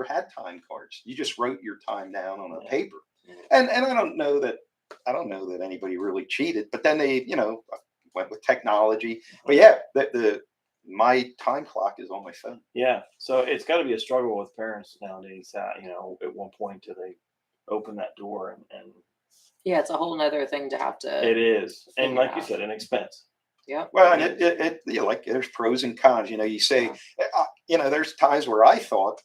had time cards. You just wrote your time down on a paper, and I don't know that anybody really cheated. But then they went with technology. But yeah, my time clock is on my phone. Yeah, so it's got to be a struggle with parents nowadays. At one point, do they open that door and yeah, it's a whole nother thing to have to. It is, and like you said, an expense. Yeah. Well, and it like there's pros and cons. You say, there's times where I thought,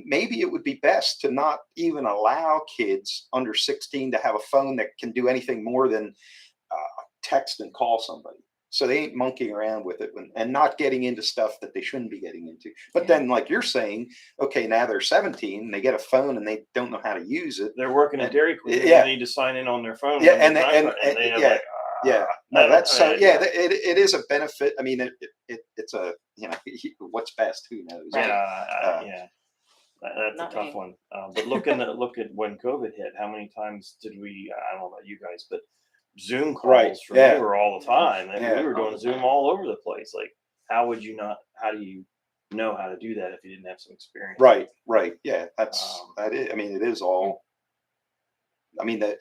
maybe it would be best to not even allow kids under 16 to have a phone that can do anything more than text and call somebody. So they ain't monkeying around with it and not getting into stuff that they shouldn't be getting into. But then, like you're saying, okay, now they're 17, they get a phone and they don't know how to use it. They're working at Dairy Queen. Yeah. They need to sign in on their phone. Yeah, it is a benefit. I mean, it's a what's best, who knows? Yeah, that's a tough one. But look at when COVID hit. How many times did we? I don't know about you guys, but Zoom calls for me were all the time. And we were doing Zoom all over the place. Like, how do you know how to do that if you didn't have some experience? Right. Yeah, that is. I mean, it is all. I mean, the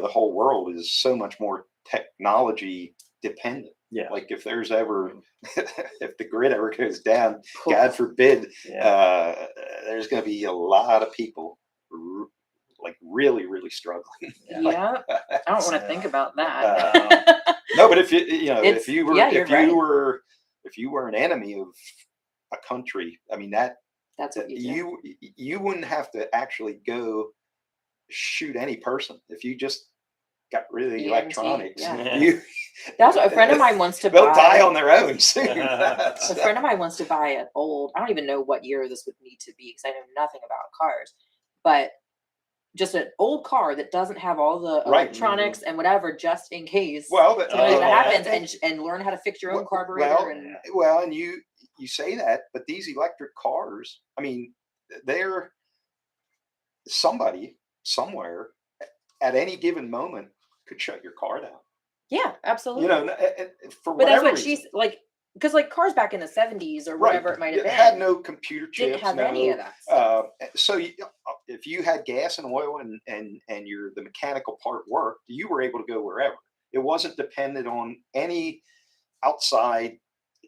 whole world is so much more technology dependent. Yeah. Like if there's ever, if the grid ever goes down, God forbid, Yeah. there's going to be a lot of people like really, really struggling. Yeah. I don't want to Yeah. think about that. No, but if if you were, yeah, you're right. if you were an enemy of a country, I mean That's what you do. you wouldn't have to actually go shoot any person if you just got rid of the EMT, electronics. yeah. You, That's what a friend of mine wants to they'll die buy. on their own soon. A friend of mine wants to buy an old, I don't even know what year this would need to be because I know nothing about cars, but just an old car that doesn't have all the Right. electronics and whatever, just in case Well, something like that happens, and and learn how to fix your own carburetor. well, and you say that, but these electric cars, I mean, they're somebody somewhere at any given moment could shut your car down. Yeah, absolutely. You know, for but that's whatever what reason. she's like, because like cars back in the 70s or whatever it might have been had no computer chips, didn't have any of that stuff. So if you had gas and oil and the mechanical part worked, you were able to go wherever. It wasn't dependent on any outside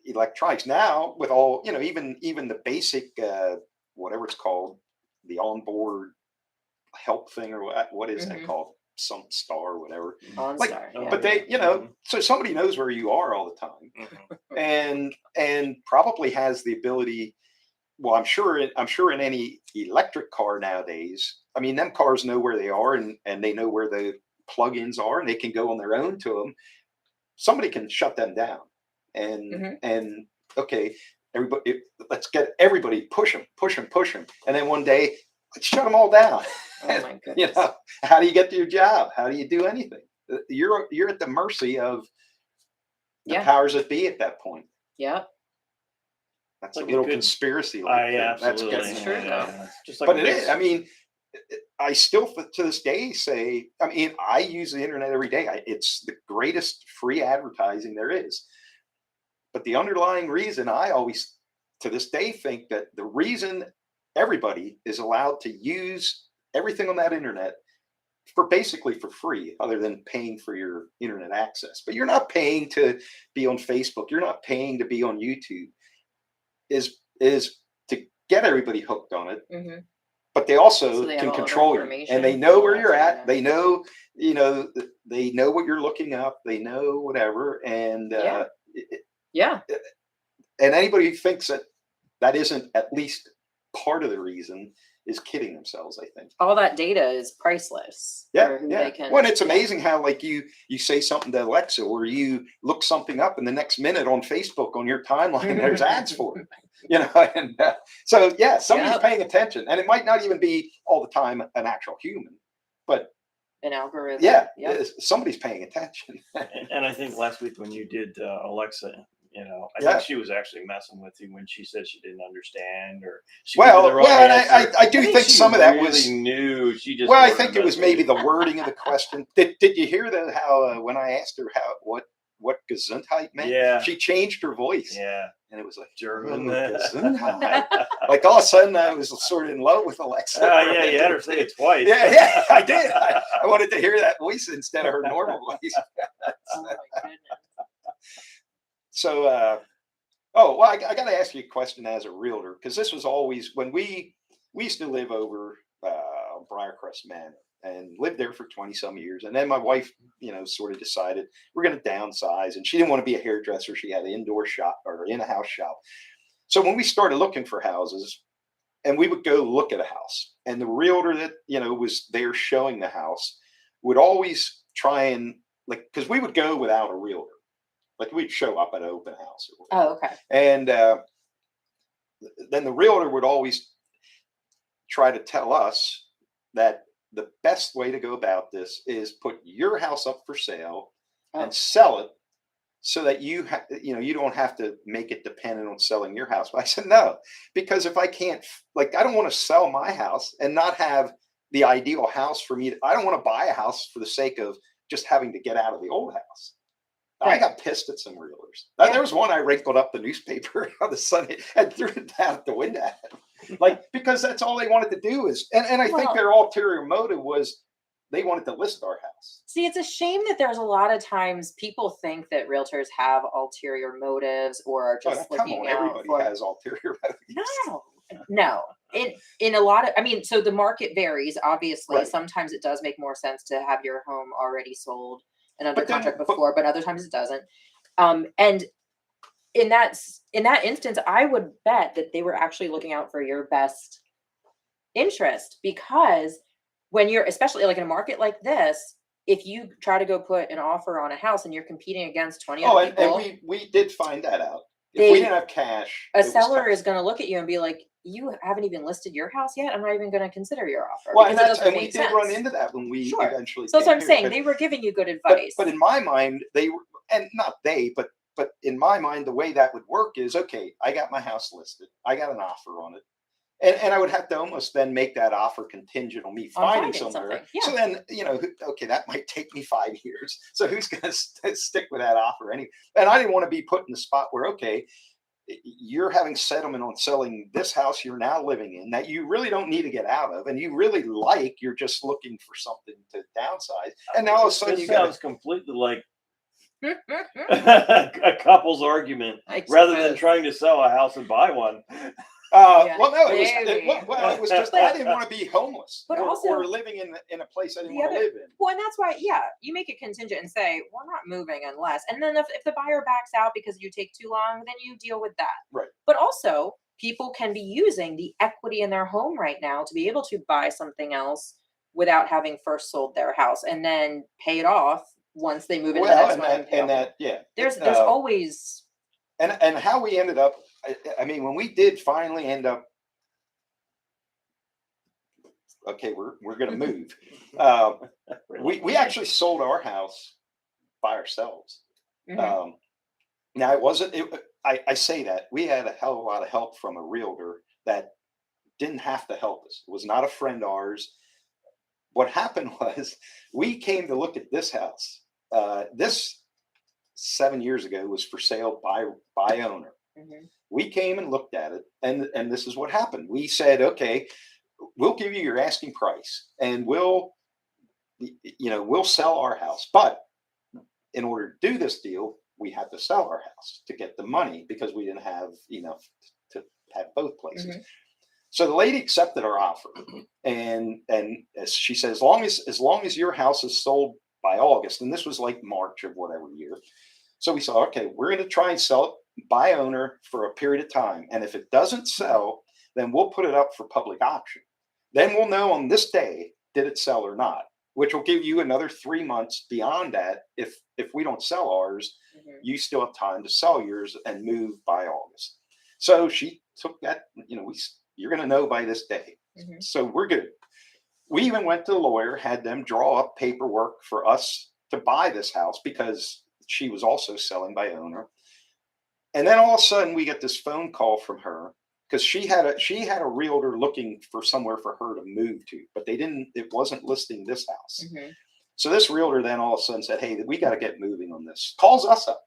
electronics. Now with all, even the basic whatever it's called, the onboard help thing, or what is that called? Some star or whatever. OnStar, yeah. But they, so somebody knows where you are all the time, and probably has the ability. Well, I'm sure in any electric car nowadays, I mean, them cars know where they are, and they know where the plugins are, and they can go on their own to them. Somebody can shut them down, and okay, everybody, let's get everybody push them, and then one day let's shut them all down. Oh my goodness. How do you get to your job? How do you do anything? You're at the mercy of the powers that be at that point. Yeah. That's like a little conspiracy. Absolutely. That's true, though. Just like but it is. I mean, I still to this day say, I mean, I use the internet every day. It's the greatest free advertising there is. But the underlying reason I always, to this day, think that the reason everybody is allowed to use everything on that internet basically for free, other than paying for your internet access. But you're not paying to be on Facebook. You're not paying to be on YouTube. Is to get everybody hooked on it. But they also can control you, and they know where you're at. They know, they know what you're looking up. They know whatever, and and anybody who thinks that isn't at least part of the reason is kidding themselves, I think. All that data is priceless. Well, it's amazing how, like, you say something to Alexa, or you look something up, and the next minute on Facebook on your timeline there's ads for it. And so somebody's paying attention, and it might not even be all the time an actual human, but an algorithm. Somebody's paying attention. And I think last week when you did Alexa, I think she was actually messing with you when she said she didn't understand, or and I do think some of that was new. She just I think it was maybe the wording of the question. Did you hear that? How when I asked her what Gesundheit meant, she changed her voice. And it was like German Gesundheit. Like all of a sudden, I was sort of in love with Alexa. You had her say it twice. Yeah, I did. I wanted to hear that voice instead of her normal voice. Oh my goodness. So, I got to ask you a question as a realtor, because this was always when we used to live over Briarcrest Manor and lived there for 20 some years. And then my wife, sort of decided we're going to downsize, and she didn't want to be a hairdresser. She had an indoor shop or in-house shop. So when we started looking for houses, and we would go look at a house, and the realtor that, was there showing the house would always try and, like, because we would go without a realtor. Like, we'd show up at an open house. Oh, okay. And then the realtor would always try to tell us that the best way to go about this is put your house up for sale and sell it, so that you don't have to make it dependent on selling your house. But I said, no, because if I can't, like, I don't want to sell my house and not have the ideal house for me. I don't want to buy a house for the sake of just having to get out of the old house. I got pissed at some realtors. There was one I wrinkled up the newspaper on the Sunday and threw it down at the window. Like, because that's all they wanted to do is, and I think their ulterior motive was they wanted to list our house. See, it's a shame that there's a lot of times people think that realtors have ulterior motives or are Oh, just come looking on, out everybody for. has ulterior motives. No. In a lot of, I mean, so the market varies, obviously. Right. Sometimes it does make more sense to have your home already sold and under But then- contract but- before, but other times it doesn't. And in that instance, I would bet that they were actually looking out for your best interest, because when you're, especially like in a market like this, if you try to go put an offer on a house and you're competing against 20 Oh, other and people, we did find that out. If They- we didn't have cash, a it was seller tough. is going to look at you and be like, you haven't even listed your house yet. I'm not even going to consider your offer. Well, because and, it doesn't we make did run sense. into that when we Sure. eventually. So that's what came I'm here, saying. but- They were giving you good But, advice. but in my mind, they were, and not they, but in my mind, the way that would work is, okay, I got my house listed, I got an offer on it, and I would have to almost then make that offer contingent on me On finding finding somewhere. something, yeah. So then, okay, that might take me 5 years. So who's going to stick with that offer anyway? And I didn't want to be put in the spot where, okay, you're having settlement on selling this house you're now living in that you really don't need to get out of, and you really like, you're just looking for something to downsize, and now all of a sudden This you got sounds completely like a couple's argument I rather than suppose. trying to sell a house and buy one. Yeah, well, no, it maybe. was just I didn't want to be homeless, But or, also- or living in a place I didn't The want to other- live in. Well, and that's why, yeah, you make it contingent and say, we're not moving unless. And then if the buyer backs out because you take too long, then you deal with that. Right. But also, people can be using the equity in their home right now to be able to buy something else without having first sold their house and then pay it off once they move into the Well, next and one. that, and that, yeah. There's always. And how we ended up. I mean, when we did finally end up. Okay, we're going to move. We actually sold our house by ourselves. Mhm. Now it wasn't. I say that we had a hell of a lot of help from a realtor that didn't have to help us. It was not a friend of ours. What happened was we came to look at this house. This 7 years ago was for sale by owner. Mhm. We came and looked at it, and this is what happened. We said, okay, we'll give you your asking price, and we'll sell our house. But in order to do this deal, we had to sell our house to get the money because we didn't have enough to have both places. Mhm. So the lady accepted our offer, and as she said, as long as your house is sold by August, and this was like March of whatever year. So we said, okay, we're going to try and sell it by owner for a period of time, and if it doesn't sell, then we'll put it up for public auction. Then we'll know on this day did it sell or not, which will give you another 3 months beyond that. If we don't sell ours, Mhm. you still have time to sell yours and move by August. So she took that, you're going to know by this day. Mhm. So we're good. We even went to the lawyer, had them draw up paperwork for us to buy this house because she was also selling by owner. And then all of a sudden we get this phone call from her because she had a realtor looking for somewhere for her to move to, but it wasn't listing this house. Mhm. So this realtor then all of a sudden said, hey, we got to get moving on this. Calls us up,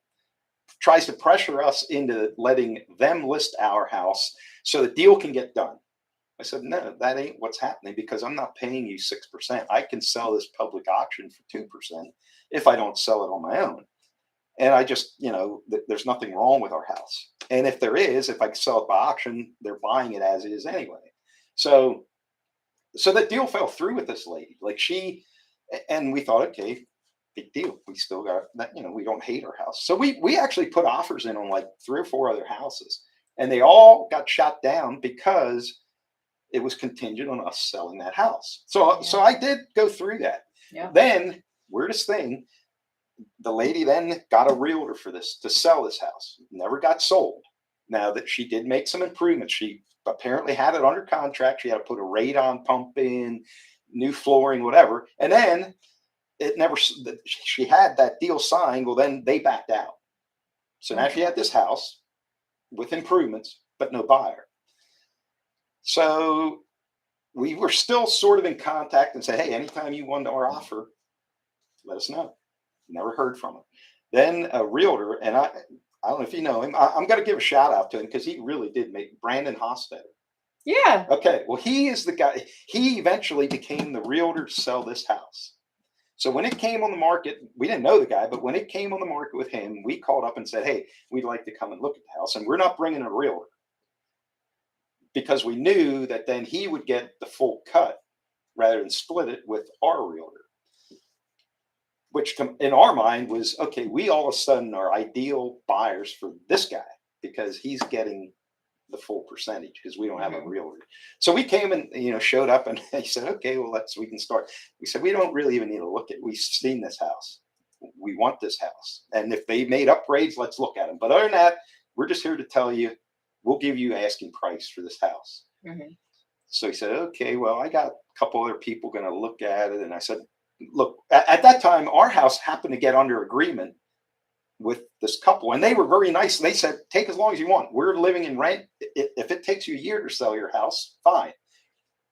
tries to pressure us into letting them list our house so the deal can get done. I said, no, that ain't what's happening because I'm not paying you 6%. I can sell this public auction for 2% if I don't sell it on my own. And I just, there's nothing wrong with our house. And if there is, if I sell it by auction, they're buying it as is anyway. So that deal fell through with this lady. And we thought, okay, big deal. We still got that, we don't hate our house. So we actually put offers in on like 3 or 4 other houses, and they all got shot down because it was contingent on us selling that house. So I did go through that. Yeah. Then, weirdest thing, the lady then got a realtor for this to sell this house. Never got sold. Now that she did make some improvements, she apparently had it under contract. She had to put a radon pump in, new flooring, whatever. And then she had that deal signed. Well, then they backed out. So now she had this house with improvements, but no buyer. So we were still sort of in contact and said, hey, anytime you want our offer, let us know. Never heard from him. Then a realtor, and I don't know if you know him. I'm going to give a shout out to him because he really did make Brandon Hostetter. Yeah. Okay, well, he is the guy. He eventually became the realtor to sell this house. So when it came on the market, we didn't know the guy, but when it came on the market with him, we called up and said, "Hey, we'd like to come and look at the house, and we're not bringing a realtor because we knew that then he would get the full cut rather than split it with our realtor." Which in our mind was, okay, we all of a sudden are ideal buyers for this guy because he's getting the full percentage because we don't have a realtor. So we came and showed up and he said, okay, well we can start. We said we don't really even need to look at. We've seen this house. We want this house, and if they made upgrades, let's look at them. But other than that, we're just here to tell you we'll give you asking price for this house. So he said, okay, well, I got a couple other people going to look at it, and I said, look, at that time, our house happened to get under agreement with this couple, and they were very nice. They said, take as long as you want. We're living in rent. If it takes you a year to sell your house, fine.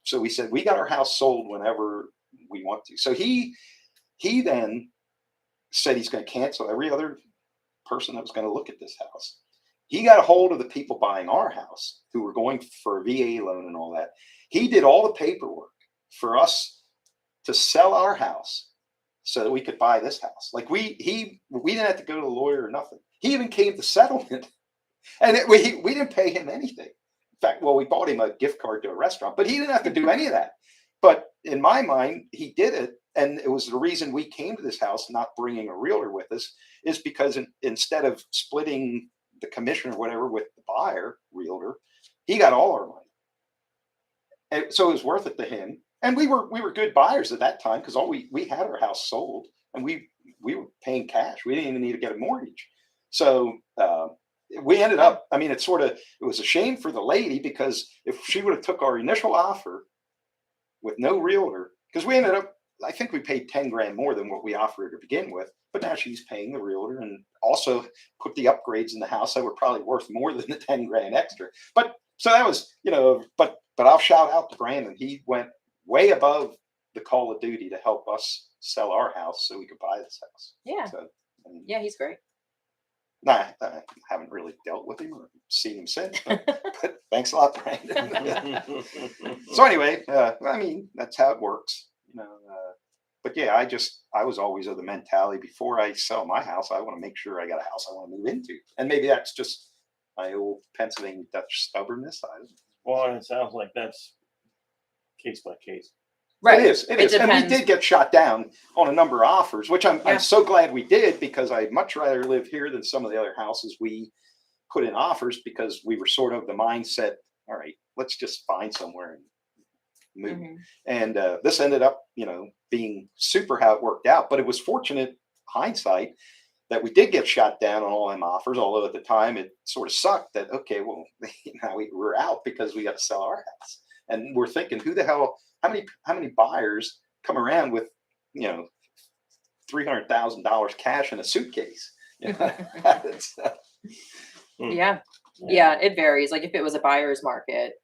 So we said, we got our house sold whenever we want to. So he then said he's going to cancel every other person that was going to look at this house. He got a hold of the people buying our house who were going for a VA loan and all that. He did all the paperwork for us to sell our house so that we could buy this house. Like we didn't have to go to the lawyer or nothing. He even came to settlement, and we didn't pay him anything. In fact, well, we bought him a gift card to a restaurant, but he didn't have to do any of that. But in my mind, he did it, and it was the reason we came to this house, not bringing a realtor with us, is because instead of splitting the commission or whatever with the buyer realtor, he got all our money, and so it was worth it to him. And we were good buyers at that time because we had our house sold and we were paying cash. We didn't even need to get a mortgage. So we ended up, I mean, it was a shame for the lady because if she would have took our initial offer with no realtor, because we ended up, I think we paid 10 grand more than what we offered to begin with, but now she's paying the realtor and also put the upgrades in the house that were probably worth more than the 10 grand extra. But so that was, but I'll shout out to Brandon. He went way above the call of duty to help us sell our house so we could buy this house. Yeah. So, yeah, he's great. Nah, I haven't really dealt with him or seen him since, but thanks a lot, Brandon. So anyway, I mean, that's how it works, but yeah, I was always of the mentality before I sell my house, I want to make sure I got a house I want to move into. And maybe that's just my old Pennsylvania Dutch stubbornness. Well, and it sounds like that's case by case. Right. It is. And we did get shot down on a number of offers, which I'm so glad we did, because I'd much rather live here than some of the other houses we put in offers, because we were sort of the mindset, all right, let's just find somewhere and move. And this ended up, being super how it worked out. But it was fortunate, hindsight, that we did get shot down on all them offers, although at the time it sort of sucked that, okay, well, now we're out because we got to sell our house. And we're thinking, who the hell, how many buyers come around with, $300,000 cash in a suitcase? Yeah, it varies. Like if it was a buyer's market,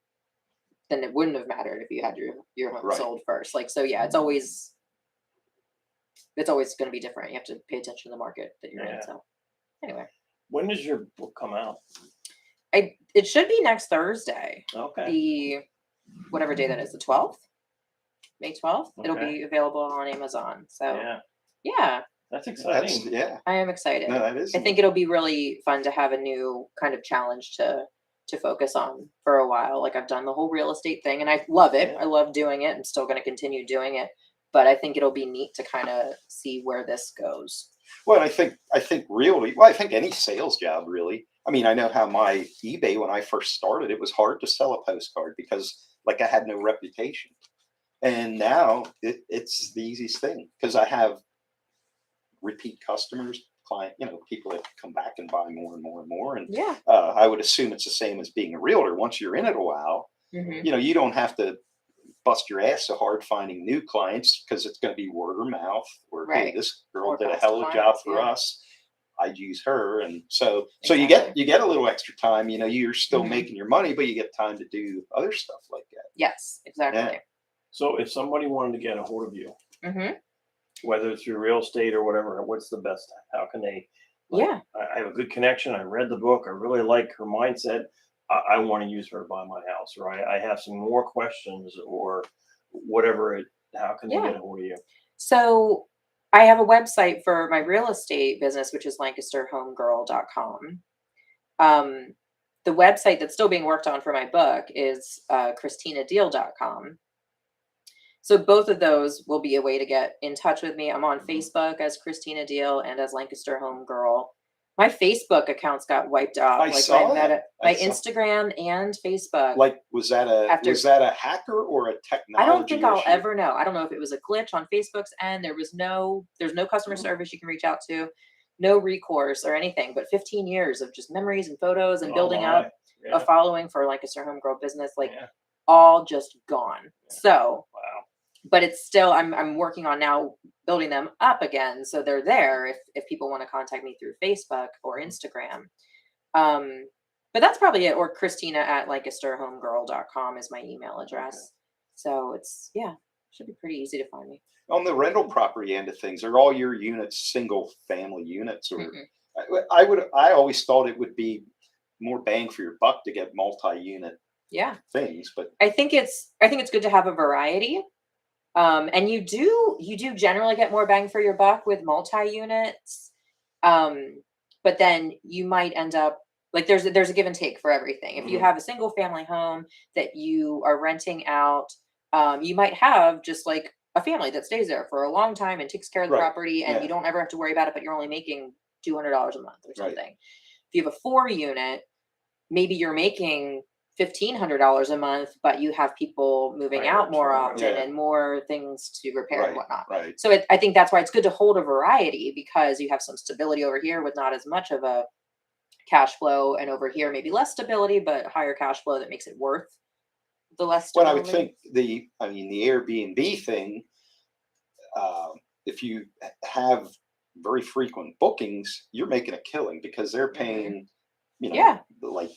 then it wouldn't have mattered if you had your home sold first. Like, so yeah, it's always going to be different. You have to pay attention to the market that you're in. So anyway, when does your book come out? It should be next Thursday. Okay. Whatever day that is, the 12th, May 12th. It'll be available on Amazon. So yeah, that's exciting. I am excited. No, that is. I think it'll be really fun to have a new kind of challenge to focus on for a while. Like I've done the whole real estate thing and I love it. I love doing it. I'm still going to continue doing it, but I think it'll be neat to kind of see where this goes. Well, I think really, I think any sales job really. I mean, I know how my eBay, when I first started, it was hard to sell a postcard because I had no reputation. And now it's the easiest thing because I have repeat customers, people that come back and buy more and more and more. And I would assume it's the same as being a realtor. Once you're in it a while, you don't have to bust your ass so hard finding new clients because it's going to be word of mouth or, hey, this girl did a hell of a job for us. I'd use her. And so you get a little extra time, you're still making your money, but you get time to do other stuff like that. Yes, exactly. Yeah. So if somebody wanted to get a hold of you, whether through real estate or whatever, what's the best? How can they? I have a good connection. I read the book. I really like her mindset. I want to use her to buy my house, or I have some more questions, or whatever. How can they Yeah. get a hold of you? So I have a website for my real estate business, which is lancasterhomegirl.com. The website that's still being worked on for my book is christinadiehl.com. So both of those will be a way to get in touch with me. I'm on Facebook as Christina Diehl and as Lancaster Home Girl. My Facebook accounts got wiped out. I saw that. My I saw- Instagram and Facebook. Like, was that a hacker or a technology I don't think I'll issue? ever know. I don't know if it was a glitch on Facebook's end. There's no customer service you can reach out to, no recourse or anything. But 15 years of just memories and photos and building up a following for Lancaster Home Girl business, all just gone. Yeah. So, Wow. but it's still, I'm working on now building them up again, so they're there if people want to contact me through Facebook or Instagram. But that's probably it. Or Christina at lancasterhomegirl.com is my email address. Okay. So it's should be pretty easy to find me. On the rental property end of things, are all your units single family units, or Mm-mm. I always thought it would be more bang for your buck to get multi-unit things, but I think it's good to have a variety. And you do generally get more bang for your buck with multi-units. But then you might end up like there's a give and take for everything. If you have a single family home that you are renting out, you might have just like a family that stays there for a long time and takes care of the property, and you don't ever have to worry about it, but you're only making $200 a month or something. Right. If you have a 4-unit, maybe you're making $1,500 a month, but you have people moving out more often and more things to repair and whatnot. Right. So I think that's why it's good to hold a variety, because you have some stability over here with not as much of a cash flow, and over here maybe less stability but higher cash flow that makes it worth the less stability. Well, I would think the Airbnb thing, if you have very frequent bookings, you're making a killing because they're paying, like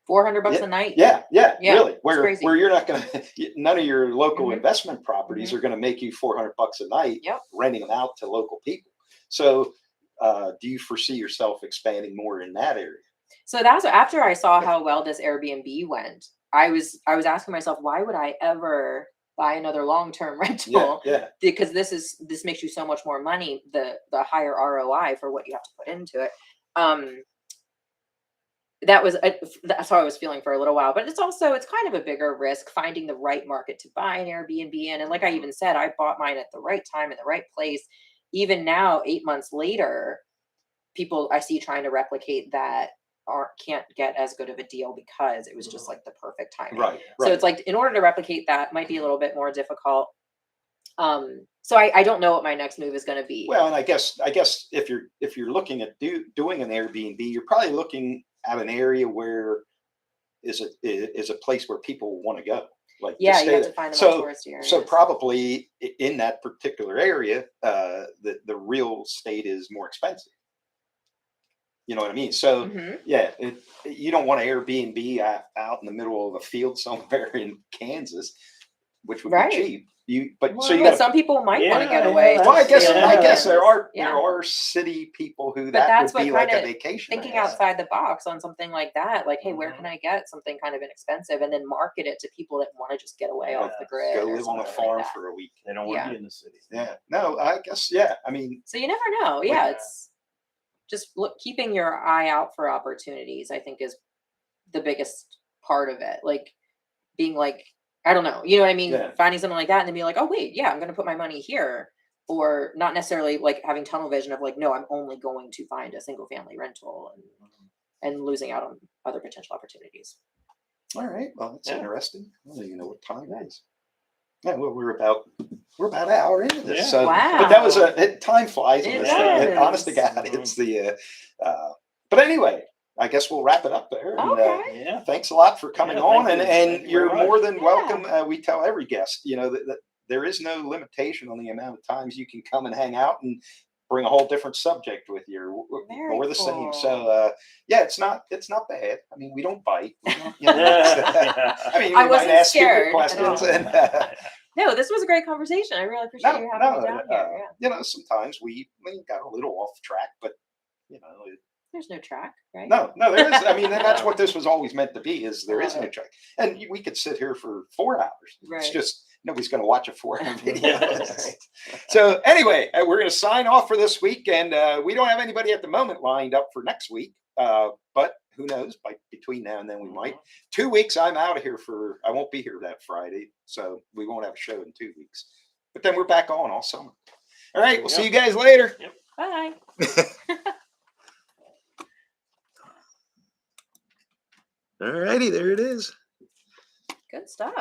$400 a night. Yeah, really. It's Where you're not going to, none of your local investment properties are going to make you $400 a night renting them out to local people. So, do you foresee yourself expanding more in that area? So that's after I saw how well this Airbnb went. I was asking myself, why would I ever buy another long-term rental? Yeah. Because this makes you so much more money, the higher ROI for what you have to put into it. That's how I was feeling for a little while, but it's kind of a bigger risk finding the right market to buy an Airbnb in. And like I even said, I bought mine at the right time in the right place. Even now, 8 months later, people I see trying to replicate that can't get as good of a deal because it was just like the perfect timing. Right. So it's like, in order to replicate that might be a little bit more difficult. So I don't know what my next move is going to be. Well, and I guess if you're looking at doing an Airbnb, you're probably looking at an area where is a place where people want to go. Like you have to find the more touristy areas. So probably in that particular area, the real estate is more expensive. You know what I mean? So you don't want an Airbnb out in the middle of a field somewhere in Kansas, which would be cheap. But some people might want to get away. Well, I guess there are city people who that would be like a vacation. Thinking outside the box on something like that, like, hey, where can I get something kind of inexpensive, and then market it to people that want to just get away off the grid. Go live on a farm for a week. They don't want to be in the city. Yeah. No, I guess. I mean. So you never know. It's just keeping your eye out for opportunities, I think, is the biggest part of it. Like being like, I don't know, you know what I mean? Finding something like that and then be like, oh wait, I'm going to put my money here, or not necessarily like having tunnel vision of like, no, I'm only going to find a single family rental and losing out on other potential opportunities. All right. Well, that's interesting. I don't even know what time it is. Yeah, well, we're about an hour into this. Yeah. So, wow. But that was time flies on It this does. thing. Honest to God, it's the. But anyway, I guess we'll wrap it up there. Okay. And, thanks a lot for coming on, and you're very more than welcome. We tell every guest, that there is no limitation on the amount of times you can come and hang out and bring a whole different subject with you. We're the same. So it's not bad. I mean, we don't bite. We don't, I mean, I we wasn't might ask stupid scared questions. And, no, this was a great conversation. I really appreciate you having me down here. Sometimes we got a little off track, but There's no track, right? No, there is. I mean, and that's what this was always meant to be. Is there is no track, and we could sit here for 4 hours. It's Right. just nobody's going to watch a 4-hour video. Right. So anyway, we're going to sign off for this week, and we don't have anybody at the moment lined up for next week. But who knows? Between now and then, we might. 2 weeks, I'm out of here for. I won't be here that Friday, so we won't have a show in 2 weeks. But then we're back on all summer. All right, we'll see you guys later. Bye. All righty, there it is. Good stuff.